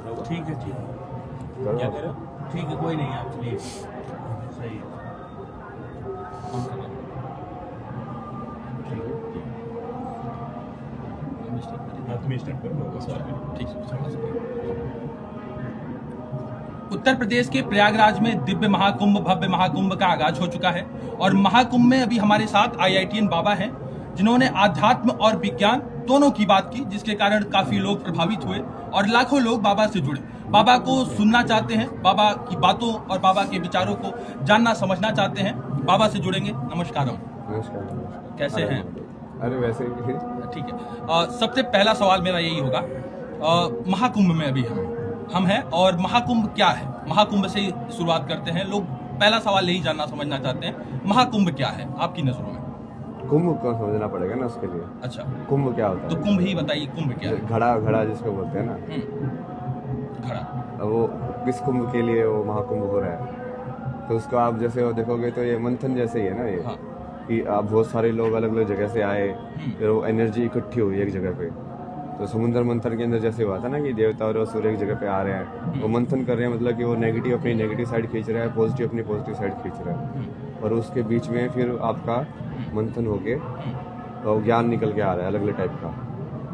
ठीक है जी, क्या कह रहे हो? ठीक है, कोई नहीं, आप चलिए, सही है। ऑन कर लो। ठीक है, तुम स्टार्ट करो। ठीक है। उत्तर प्रदेश के प्रयागराज में दिव्य महाकुंभ, भव्य महाकुंभ का आगाज हो चुका है और महाकुंभ में अभी हमारे साथ IITian बाबा हैं, जिन्होंने आध्यात्म और विज्ञान दोनों की बात की, जिसके कारण काफी लोग प्रभावित हुए और लाखों लोग बाबा से जुड़े, बाबा को सुनना चाहते हैं, बाबा की बातों और बाबा के विचारों को जानना समझना चाहते हैं। बाबा से जुड़ेंगे। नमस्कार। नमस्कार। कैसे हैं? अरे वैसे ही ठीक है। सबसे पहला सवाल मेरा यही होगा, महाकुंभ में अभी हम हैं और महाकुंभ क्या है? महाकुंभ से ही शुरुआत करते हैं। लोग पहला सवाल यही जानना समझना चाहते हैं, महाकुंभ क्या है आपकी नजरों में? कुंभ को समझना पड़ेगा ना उसके लिए। अच्छा, कुंभ क्या होता है? तो कुंभ ही बताइए, कुंभ क्या है? घड़ा, घड़ा जिसको बोलते हैं ना, घड़ा। वो किस कुंभ के लिए वो महाकुंभ हो रहा है? तो उसको आप जैसे वो देखोगे तो ये मंथन जैसे ही है ना ये। हाँ। कि आप बहुत सारे लोग अलग अलग जगह से आए, फिर वो एनर्जी इकट्ठी हुई एक जगह पे। तो समुद्र मंथन के अंदर जैसे हुआ था ना कि देवता और असुर एक जगह पे आ रहे हैं, वो मंथन कर रहे हैं, मतलब कि वो नेगेटिव अपनी नेगेटिव साइड खींच रहा है, पॉजिटिव अपनी पॉजिटिव साइड खींच रहा है, और उसके बीच में फिर आपका मंथन होके तो ज्ञान निकल के आ रहा है अलग अलग टाइप का।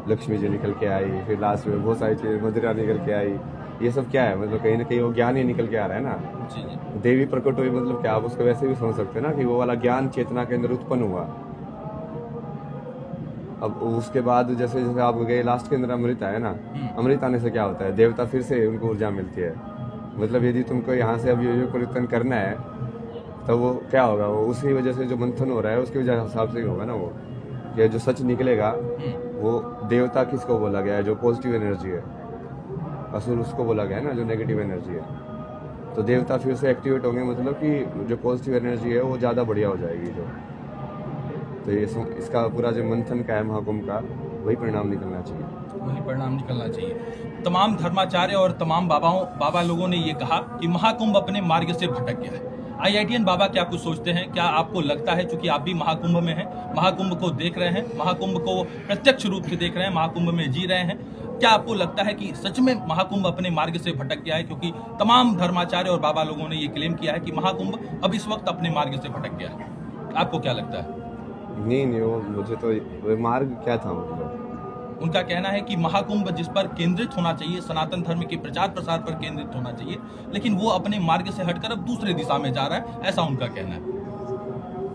लक्ष्मी जी निकल के आई, फिर लास्ट में बहुत सारी चीज़ें, मदिरा निकल के आई। ये सब क्या है? मतलब कहीं ना कहीं वो ज्ञान ही निकल के आ रहा है ना। जी जी। देवी प्रकट हुई, मतलब क्या आप उसको वैसे भी समझ सकते हैं ना कि वो वाला ज्ञान चेतना के अंदर उत्पन्न हुआ। अब उसके बाद जैसे जैसे आप गए लास्ट के अंदर अमृत आया ना, अमृत आने से क्या होता है? देवता फिर से उनको ऊर्जा मिलती है। मतलब यदि तुमको यहाँ से अब यो परिवर्तन करना है तो वो क्या होगा? वो उसी वजह से जो मंथन हो रहा है उसकी वजह हिसाब से ही होगा ना वो, कि जो सच निकलेगा वो देवता किसको बोला गया है? जो पॉजिटिव एनर्जी है। असुर उसको बोला गया है ना जो नेगेटिव एनर्जी है। तो देवता फिर से एक्टिवेट होंगे, मतलब कि जो पॉजिटिव एनर्जी है वो ज़्यादा बढ़िया हो जाएगी जो। तो ये इसका पूरा जो मंथन का है महाकुंभ का, वही परिणाम निकलना चाहिए। वही परिणाम निकलना चाहिए। तमाम धर्माचार्य और तमाम बाबा लोगों ने ये कहा कि महाकुंभ अपने मार्ग से भटक गया है। IITian बाबा क्या कुछ सोचते हैं? क्या आपको लगता है, चूंकि आप भी महाकुंभ में हैं, महाकुंभ को देख रहे हैं, महाकुंभ को प्रत्यक्ष रूप से देख रहे हैं, महाकुंभ में जी रहे हैं, क्या आपको लगता है कि सच में महाकुंभ अपने मार्ग से भटक गया है? क्योंकि तमाम धर्माचार्य और बाबा लोगों ने ये क्लेम किया है कि महाकुंभ अब इस वक्त अपने मार्ग से भटक गया है। आपको क्या लगता है? नहीं, वो मुझे तो वो मार्ग क्या था मतलब। उनका कहना है कि महाकुंभ जिस पर केंद्रित होना चाहिए, सनातन धर्म के प्रचार प्रसार पर केंद्रित होना चाहिए, लेकिन वो अपने मार्ग से हटकर अब दूसरे दिशा में जा रहा है, ऐसा उनका कहना है।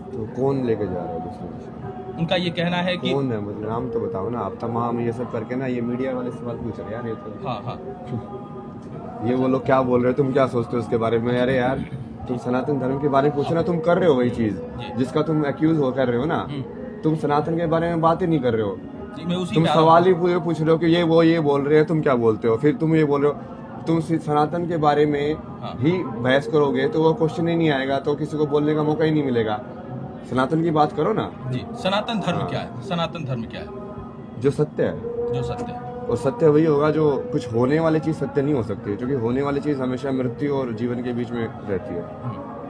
तो कौन लेके जा रहा है दूसरी दिशा? उनका ये कहना है कि कौन है? मतलब नाम तो बताओ ना आप। तमाम ये सब करके ना, ये मीडिया वाले सवाल पूछ रहे हैं यार। ये तो हाँ ये वो लोग क्या बोल रहे हो, तुम क्या सोचते हो उसके बारे में? अरे यार, तुम सनातन धर्म के बारे में पूछो ना, तुम कर रहे हो वही चीज जिसका तुम एक्यूज हो कर रहे हो ना। तुम सनातन के बारे में बात ही नहीं कर रहे हो, तुम सवाल ही पूछ रहे हो कि ये बोल रहे हैं, तुम क्या बोलते हो? फिर तुम ये बोल रहे हो, तुम सनातन के बारे में ही बहस करोगे तो वो क्वेश्चन ही नहीं आएगा, तो किसी को बोलने का मौका ही नहीं मिलेगा। सनातन की बात करो ना जी। सनातन धर्म क्या है? सनातन धर्म क्या है? जो सत्य है। जो सत्य है। और सत्य वही होगा जो कुछ होने वाली चीज सत्य नहीं हो सकती, क्योंकि होने वाली चीज हमेशा मृत्यु और जीवन के बीच में रहती है।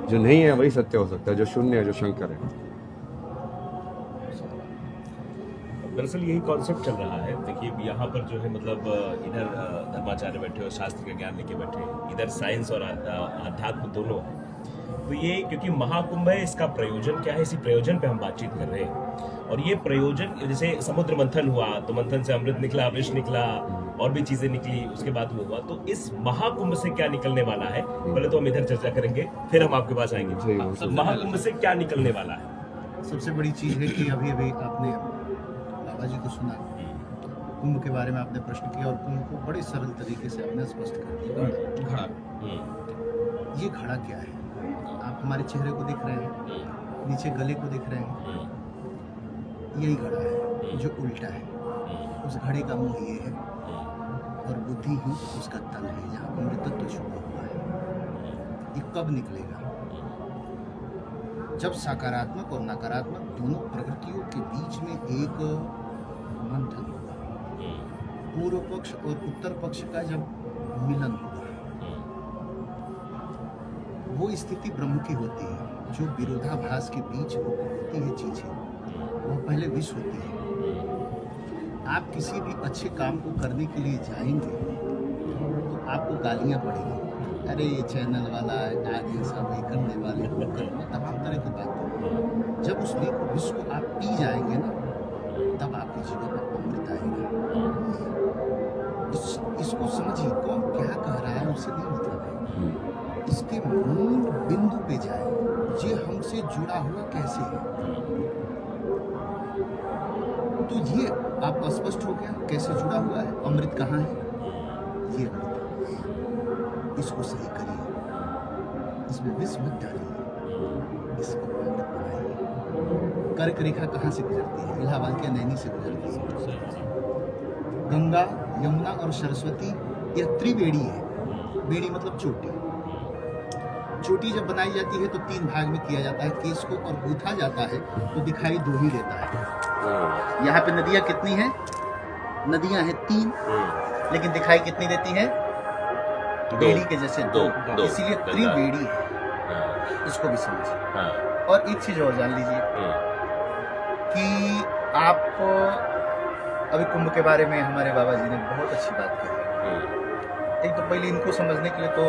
जो नहीं है वही सत्य हो सकता है, जो शून्य है, जो शंकर है। दरअसल यही कॉन्सेप्ट चल रहा है। देखिए यहाँ पर जो है, मतलब इधर धर्माचार्य बैठे और शास्त्र का ज्ञान लेके बैठे, इधर साइंस और अध्यात्म दोनों है। तो ये क्योंकि महाकुंभ है, इसका प्रयोजन क्या है, इसी प्रयोजन पे हम बातचीत कर रहे हैं। और ये प्रयोजन, जैसे समुद्र मंथन हुआ तो मंथन से अमृत निकला, विष निकला, और भी चीजें निकली, उसके बाद वो हुआ। तो इस महाकुंभ से क्या निकलने वाला है, पहले तो हम इधर चर्चा करेंगे, फिर हम आपके पास आएंगे। महाकुंभ से क्या निकलने वाला है? सबसे बड़ी चीज है कि अभी अभी आपने बाबा जी को सुना, कुंभ के बारे में आपने प्रश्न किया और कुंभ को बड़े सरल तरीके से आपने स्पष्ट कर दिया। घड़ा। ये घड़ा क्या है? आप हमारे चेहरे को देख रहे हैं, नीचे गले को देख रहे हैं, यही घड़ा है जो उल्टा है। उस घड़े का मुंह ये है और बुद्धि ही उसका तल है, जहाँ अमृतत्व छुपा हुआ है। ये कब निकलेगा? जब सकारात्मक और नकारात्मक दोनों प्रवृत्तियों के बीच में एक मंथन होगा, पूर्व पक्ष और उत्तर पक्ष का जब मिलन होगा, वो स्थिति ब्रह्म की होती है। जो विरोधाभास के बीच होती है चीजें, वो पहले विष होती है। आप किसी भी अच्छे काम को करने के लिए जाएंगे तो आपको गालियाँ पड़ेगी, अरे ये चैनल वाला आगे सब ये करने वाले वो करने, तमाम तरह की बातें। जब उस विष को आप पी जाएंगे ना, तब आपके जीवन में अमृत आएगा। इसको समझिए, कौन क्या कह रहा है उससे नहीं मतलब है, इसके मूल बिंदु पे जाए, ये हमसे जुड़ा हुआ कैसे है। तो ये आपको स्पष्ट हो गया कैसे जुड़ा हुआ है, अमृत कहाँ है, ये अमृत है। इसको सही करिए, इसमें विष मत डालिए, इसको अमृत बनाइए। कर्क रेखा कहाँ से गुजरती है, इलाहाबाद के नैनी से गुजरती है। गंगा, यमुना और सरस्वती यह त्रिवेणी है। बेड़ी मतलब चोटी। चोटी जब बनाई जाती है तो 3 भाग में किया जाता है, केस को और गूथा जाता है तो दिखाई 2 ही देता है। यहाँ पे नदियाँ कितनी हैं? नदियाँ हैं 3, लेकिन दिखाई कितनी देती है? बेड़ी के जैसे 2, इसीलिए त्रिवेणी है। इसको भी समझिए। और एक चीज और जान लीजिए कि आप अभी कुंभ के बारे में हमारे बाबा जी ने बहुत अच्छी बात कही। एक तो पहले इनको समझने के लिए तो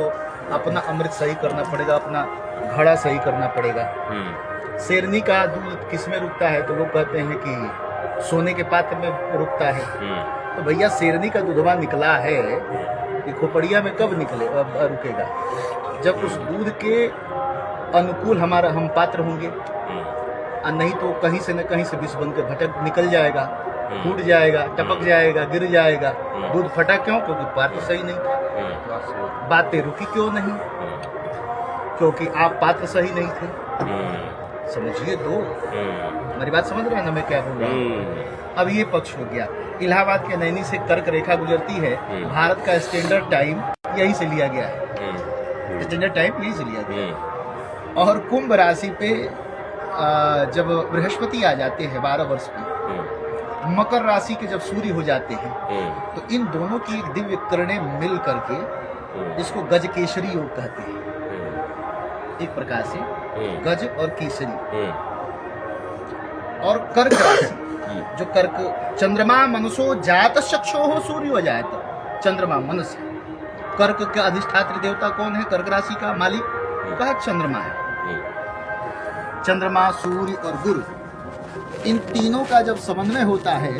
अपना अमृत सही करना पड़ेगा, अपना घड़ा सही करना पड़ेगा। शेरनी का दूध किस में रुकता है? तो लोग कहते हैं कि सोने के पात्र में रुकता है। तो भैया शेरनी का दूधवा निकला है, ये खोपड़िया में कब रुकेगा? जब उस दूध के अनुकूल हम पात्र होंगे, और नहीं तो कहीं से न कहीं से विष बन के भटक निकल जाएगा, फूट जाएगा, टपक जाएगा, गिर जाएगा। दूध फटा क्यों? क्योंकि पात्र सही नहीं था। बातें रुकी क्यों नहीं? क्योंकि आप पात्र सही नहीं थे। समझिए तो, हमारी बात समझ रहे हैं ना मैं क्या बोल रहा हूँ? अब ये पक्ष हो गया। इलाहाबाद के नैनी से कर्क रेखा गुजरती है। भारत का स्टैंडर्ड टाइम यही से लिया गया है, स्टैंडर्ड टाइम यही से लिया गया है। और कुंभ राशि पे जब बृहस्पति आ जाते हैं 12 वर्ष पे, मकर राशि के जब सूर्य हो जाते हैं, तो इन दोनों की एक दिव्य किरणें मिल करके इसको गज केसरी योग कहते हैं। एक प्रकार से गज और केसरी। और कर्क राशि, जो कर्क चंद्रमा मनसो जात चक्षो हो सूर्य हो जाए तो चंद्रमा मनस है। कर्क का अधिष्ठात्री देवता कौन है? कर्क राशि का मालिक कहा चंद्रमा है। चंद्रमा, सूर्य और गुरु, इन तीनों का जब समन्वय होता है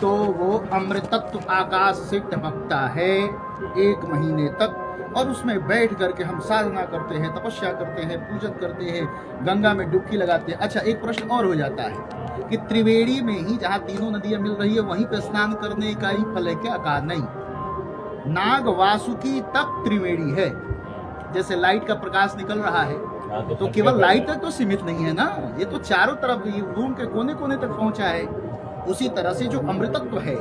तो वो अमृतत्व आकाश से टपकता है 1 महीने तक। और उसमें बैठ करके हम साधना करते हैं, तपस्या करते हैं, पूजन करते हैं, गंगा में डुबकी लगाते हैं। अच्छा, एक प्रश्न और हो जाता है कि त्रिवेणी में ही जहाँ तीनों नदियाँ मिल रही है वहीं पे स्नान करने का ही फल है क्या? आकार नहीं। नाग वासुकी तक त्रिवेणी है। जैसे लाइट का प्रकाश निकल रहा है तो केवल लाइट तक तो सीमित नहीं है ना, ये तो चारों तरफ रूम के कोने कोने तक पहुंचा है। उसी तरह से जो अमृतत्व है,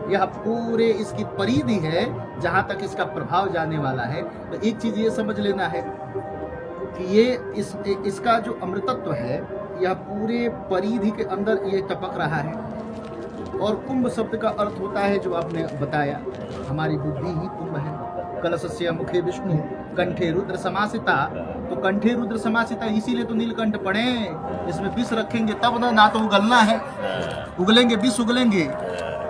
यह पूरे इसकी परिधि है जहां तक इसका प्रभाव जाने वाला है। तो एक चीज ये समझ लेना है कि ये इसका जो अमृतत्व है, यह पूरे परिधि के अंदर ये टपक रहा है। और कुंभ शब्द का अर्थ होता है जो आपने बताया, हमारी बुद्धि ही कुंभ है। कलशस्य मुखे विष्णु कंठे रुद्र समासिता। तो कंठे रुद्र समासिता इसीलिए तो नीलकंठ पड़े। इसमें विष रखेंगे तब ना तो उगलना है, उगलेंगे विष उगलेंगे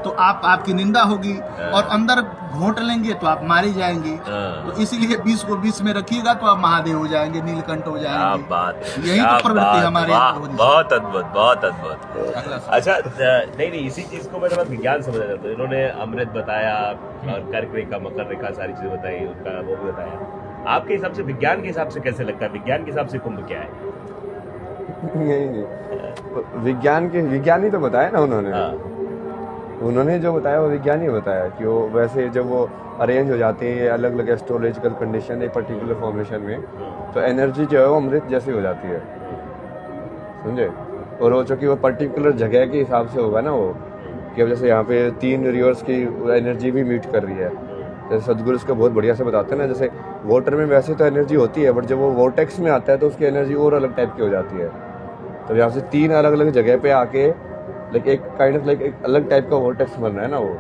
तो आपकी निंदा होगी, और अंदर घोंट लेंगे तो आप मारे जाएंगे। तो इसीलिए विष को विष में रखिएगा तो आप महादेव हो जाएंगे, नीलकंठ हो जाएंगे। यही तो प्रवृत्ति हमारे। बहुत अद्भुत, बहुत अद्भुत। अच्छा, नहीं, इसी चीज को मैं थोड़ा विज्ञान समझना चाहता हूँ। इन्होंने अमृत बताया और कर्क रेखा, मकर रेखा, सारी चीजें बताई, उनका वो भी बताया। आपके हिसाब से, विज्ञान के हिसाब से कैसे लगता है? विज्ञान के हिसाब से कुंभ क्या है? नहीं, विज्ञानी तो बताया ना उन्होंने। उन्होंने जो बताया वो विज्ञानी बताया कि वो वैसे जब वो अरेंज हो जाते हैं अलग अलग एस्ट्रोलॉजिकल कंडीशन एक पर्टिकुलर फॉर्मेशन में, तो एनर्जी जो है वो अमृत जैसी हो जाती है, समझे। और वो चूँकि वो पर्टिकुलर जगह के हिसाब से होगा ना, वो कि अब जैसे यहाँ पे 3 रिवर्स की एनर्जी भी मीट कर रही है। जैसे सदगुरु इसका बहुत बढ़िया से बताते हैं ना, जैसे वाटर में वैसे तो एनर्जी होती है, बट जब वो वोर्टेक्स में आता है तो उसकी एनर्जी और अलग टाइप की हो जाती है। तो यहाँ से 3 अलग अलग जगह पे आके एक काइंड ऑफ एक अलग टाइप का वोर्टेक्स बन रहा है ना वो,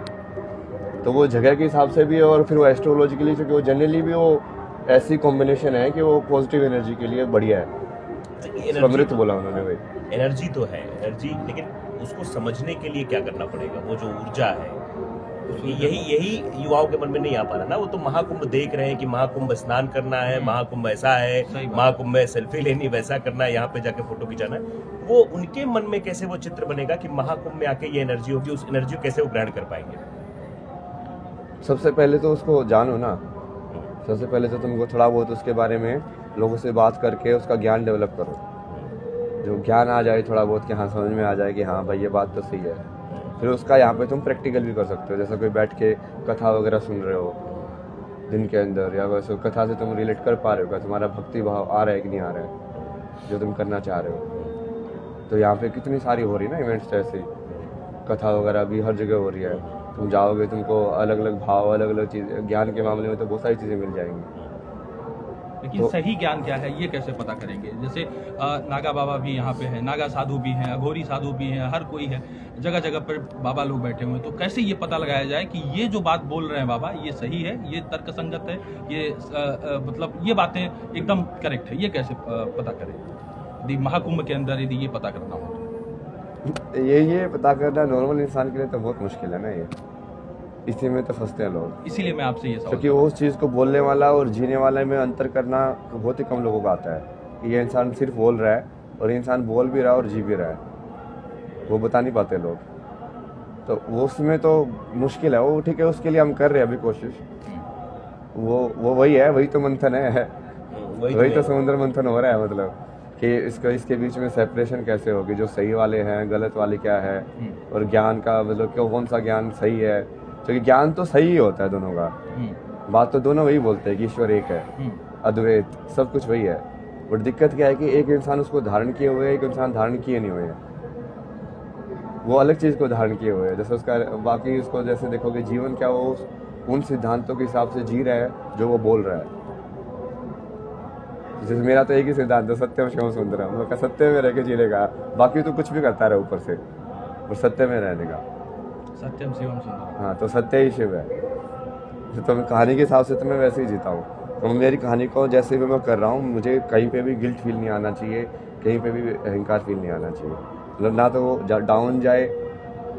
तो वो जगह के हिसाब से भी है। और फिर वो एस्ट्रोलॉजिकली, क्योंकि वो जनरली भी वो ऐसी कॉम्बिनेशन है कि वो पॉजिटिव एनर्जी के लिए बढ़िया है। अमृत बोला उन्होंने भाई। एनर्जी तो है एनर्जी, लेकिन उसको समझने के लिए क्या करना पड़ेगा? वो जो ऊर्जा है यही युवाओं के मन में नहीं आ पा रहा ना। वो तो महाकुंभ देख रहे हैं कि महाकुंभ स्नान करना है, महाकुंभ ऐसा है, सही बात। महाकुंभ में सेल्फी लेनी, वैसा करना है, यहाँ पे जाके फोटो खिंचाना है। वो उनके मन में कैसे वो चित्र बनेगा कि महाकुंभ में आके ये एनर्जी होगी, उस एनर्जी को कैसे वो ग्रहण कर पाएंगे? सबसे पहले तो उसको जानो ना। सबसे पहले तो तुमको थोड़ा बहुत उसके बारे में लोगों से बात करके उसका ज्ञान डेवलप करो। जो ज्ञान आ जाए थोड़ा बहुत कि हाँ समझ में आ जाए कि हाँ भाई ये बात तो सही है, फिर उसका यहाँ पे तुम प्रैक्टिकल भी कर सकते हो। जैसे कोई बैठ के कथा वगैरह सुन रहे हो दिन के अंदर, या वैसे कथा से तुम रिलेट कर पा रहे हो, क्या तुम्हारा भक्ति भाव आ रहा है कि नहीं आ रहा है जो तुम करना चाह रहे हो। तो यहाँ पे कितनी सारी हो रही है ना इवेंट्स, जैसे कथा वगैरह भी हर जगह हो रही है। तुम जाओगे तुमको अलग अलग भाव, अलग अलग चीज़, ज्ञान के मामले में तो बहुत सारी चीज़ें मिल जाएंगी। लेकिन तो- सही ज्ञान क्या है ये कैसे पता करेंगे? जैसे नागा बाबा भी यहाँ पे है, नागा साधु भी हैं, अघोरी साधु भी हैं, हर कोई है, जगह जगह पर बाबा लोग बैठे हुए हैं। तो कैसे ये पता लगाया जाए कि ये जो बात बोल रहे हैं बाबा ये सही है, ये तर्कसंगत है, ये मतलब ये बातें एकदम करेक्ट है, ये कैसे पता करें? यदि महाकुंभ के अंदर यदि ये पता करना हो तो ये पता करना नॉर्मल इंसान के लिए तो बहुत मुश्किल है ना। ये इसी में तो फंसते हैं लोग, इसीलिए मैं आपसे ये सवाल क्योंकि उस चीज़ को बोलने वाला और जीने वाले में अंतर करना बहुत ही कम लोगों को आता है। कि ये इंसान सिर्फ बोल रहा है और ये इंसान बोल भी रहा है और जी भी रहा है, वो बता नहीं पाते लोग। तो वो उसमें तो मुश्किल है। वो ठीक है, उसके लिए हम कर रहे हैं अभी कोशिश। वो वही है, वही तो मंथन है, वही तो समुद्र मंथन हो रहा है। मतलब कि इसके बीच में सेपरेशन कैसे होगी, जो सही वाले हैं गलत वाले क्या है, और ज्ञान का मतलब क्यों, कौन सा ज्ञान सही है। क्योंकि ज्ञान तो सही ही होता है दोनों का, बात तो दोनों वही बोलते हैं कि ईश्वर एक है, अद्वैत, सब कुछ वही है। बट दिक्कत क्या है कि एक इंसान उसको धारण किए हुए है, एक इंसान धारण किए नहीं हुए हैं। वो अलग चीज़ को धारण किए हुए हैं। जैसे उसका बाकी उसको जैसे देखोगे जीवन क्या, वो उन सिद्धांतों के हिसाब से जी रहा है जो वो बोल रहा है। जैसे मेरा तो एक ही सिद्धांत है, सत्यम शिवम सुंदरम। मतलब का सत्य में रह के जीने का, बाकी तो कुछ भी करता रहे ऊपर से, और सत्य में रहने का। सत्यम शिवम सुंदरम। हाँ, तो सत्य ही शिव है। तो मैं कहानी के हिसाब से तो मैं वैसे ही जीता हूँ। तो मेरी कहानी को जैसे भी मैं कर रहा हूँ, मुझे कहीं पे भी गिल्ट फील नहीं आना चाहिए, कहीं पे भी अहंकार फील नहीं आना चाहिए। मतलब ना तो वो डाउन जाए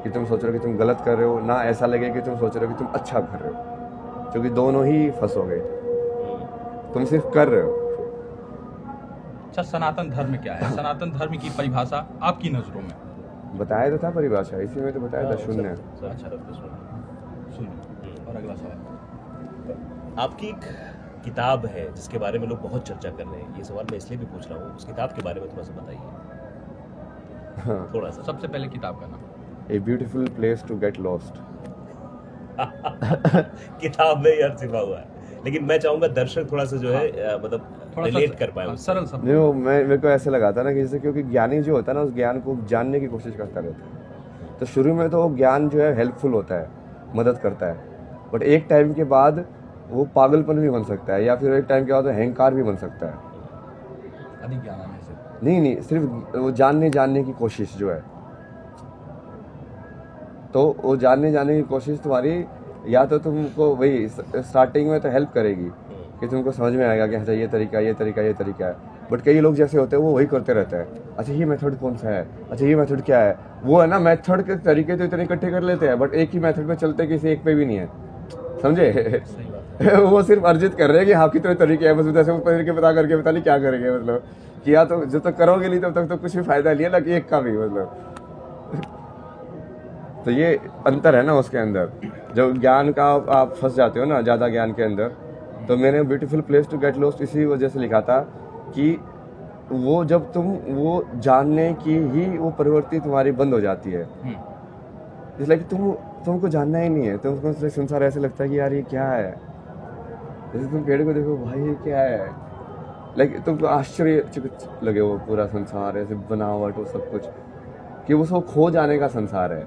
कि तुम सोच रहे हो कि तुम गलत कर रहे हो, ना ऐसा लगे कि तुम सोच रहे हो कि तुम अच्छा कर रहे हो, क्योंकि दोनों ही फंसोगे। तुम सिर्फ कर रहे हो। अच्छा, सनातन धर्म क्या है? सनातन धर्म की परिभाषा आपकी नजरों में? बताया तो था परिभाषा, इसी में तो बताया था, शून्य। अच्छा, सुनिए और अगला सवाल। आपकी एक किताब है जिसके बारे में लोग बहुत चर्चा कर रहे हैं। ये सवाल मैं इसलिए भी पूछ रहा हूँ, उस किताब के बारे में थोड़ा सा बताइए। हाँ। थोड़ा सा। सबसे पहले किताब का नाम? A beautiful place to get lost. किताब में यार छिपा हुआ है, लेकिन मैं चाहूंगा दर्शक थोड़ा सा जो है मतलब थोड़ा सा रिलेट कर पाए उससे। सरल शब्द। नहीं, वो मेरे को ऐसे लगा था ना कि जैसे, क्योंकि ज्ञानी जो होता है ना, उस ज्ञान को जानने की कोशिश करता रहता है। तो शुरू में तो वो ज्ञान जो है हेल्पफुल होता है, मदद करता है। बट एक टाइम के बाद वो पागलपन भी बन सकता है, या फिर एक टाइम के बाद अहंकार भी बन सकता है। अधिक ज्ञान आने से? नहीं, सिर्फ वो जानने की कोशिश जो है, तो वो जानने की कोशिश तुम्हारी, या तो तुमको वही स्टार्टिंग में तो हेल्प करेगी कि तुमको समझ में आएगा कि अच्छा ये तरीका है। बट कई लोग जैसे होते हैं वो वही करते रहते हैं। अच्छा ये मेथड कौन सा है, अच्छा ये मेथड क्या है, वो है ना, मेथड के तरीके तो इतने इकट्ठे कर लेते हैं, बट एक ही मेथड पे चलते किसी एक पे भी नहीं है, समझे? सही बात है। वो सिर्फ अर्जित कर रहे हैं कि हाँ कितने तरीके हैं, बस जैसे वो तरीके बता करके पता नहीं क्या करेंगे। मतलब कि या तो जब तक करोगे नहीं तब तक तो कुछ भी फायदा नहीं है ना, कि एक का भी मतलब। तो ये अंतर है ना उसके अंदर। जब ज्ञान का आप फंस जाते हो ना ज़्यादा ज्ञान के अंदर, तो मैंने beautiful place to get lost इसी वजह से लिखा था कि वो जब तुम वो जानने की ही वो प्रवृत्ति तुम्हारी बंद हो जाती है, इसलिए कि तुमको जानना ही नहीं है, तुमको संसार ऐसे लगता है कि यार ये क्या है। जैसे तुम पेड़ को देखो, भाई ये क्या है, लाइक तुमको आश्चर्य लगे वो पूरा संसार ऐसे बनावट वो सब कुछ, कि वो सब खो जाने का संसार है।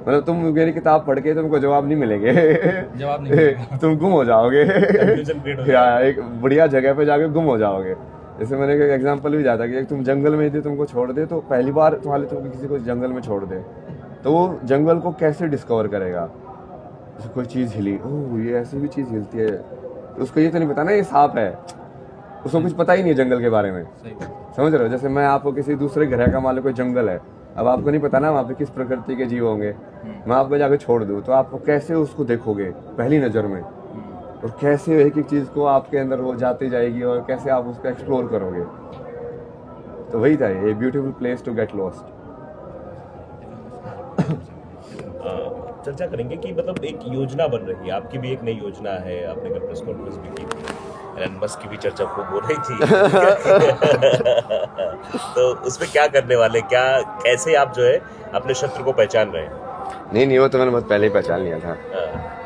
मतलब तुम मेरी किताब पढ़ के तुमको जवाब नहीं मिलेंगे, जवाब नहीं मिलेगा। तुम गुम हो जाओगे Confusion create हो या एक बढ़िया जगह पे जाके गुम हो जाओगे। जैसे मैंने एक एग्जांपल भी दिया था कि तुम जंगल में यदि तुमको छोड़ दे, तो पहली बार तुम किसी को जंगल में छोड़ दे, तो वो जंगल को कैसे डिस्कवर करेगा? जैसे कोई चीज़ हिली, ओह ये ऐसी भी चीज़ हिलती है, तो उसको ये तो नहीं पता ना ये सांप है, उसको कुछ पता ही नहीं है जंगल के बारे में। सही बात। समझ रहे हो? जैसे मैं आपको किसी दूसरे ग्रह का मान लो कोई जंगल है, अब आपको नहीं पता ना वहाँ पे किस प्रकृति के जीव होंगे, मैं आपको जाके छोड़ दूँ तो आप कैसे उसको देखोगे पहली नज़र में, और कैसे एक एक चीज़ को आपके अंदर वो जाती जाएगी और कैसे आप उसको एक्सप्लोर करोगे। तो वही था, a beautiful place to get lost. चर्चा करेंगे कि मतलब एक योजना बन रही है, आपकी भी एक नई योजना है, आपने कल प्रेस कॉन्फ्रेंस भी की, एलन मस्क की भी चर्चा खूब हो रही थी तो उसमें क्या करने वाले, क्या कैसे आप जो है अपने शत्रु को पहचान रहे हैं? नहीं वो तो मैंने बहुत पहले ही पहचान लिया था,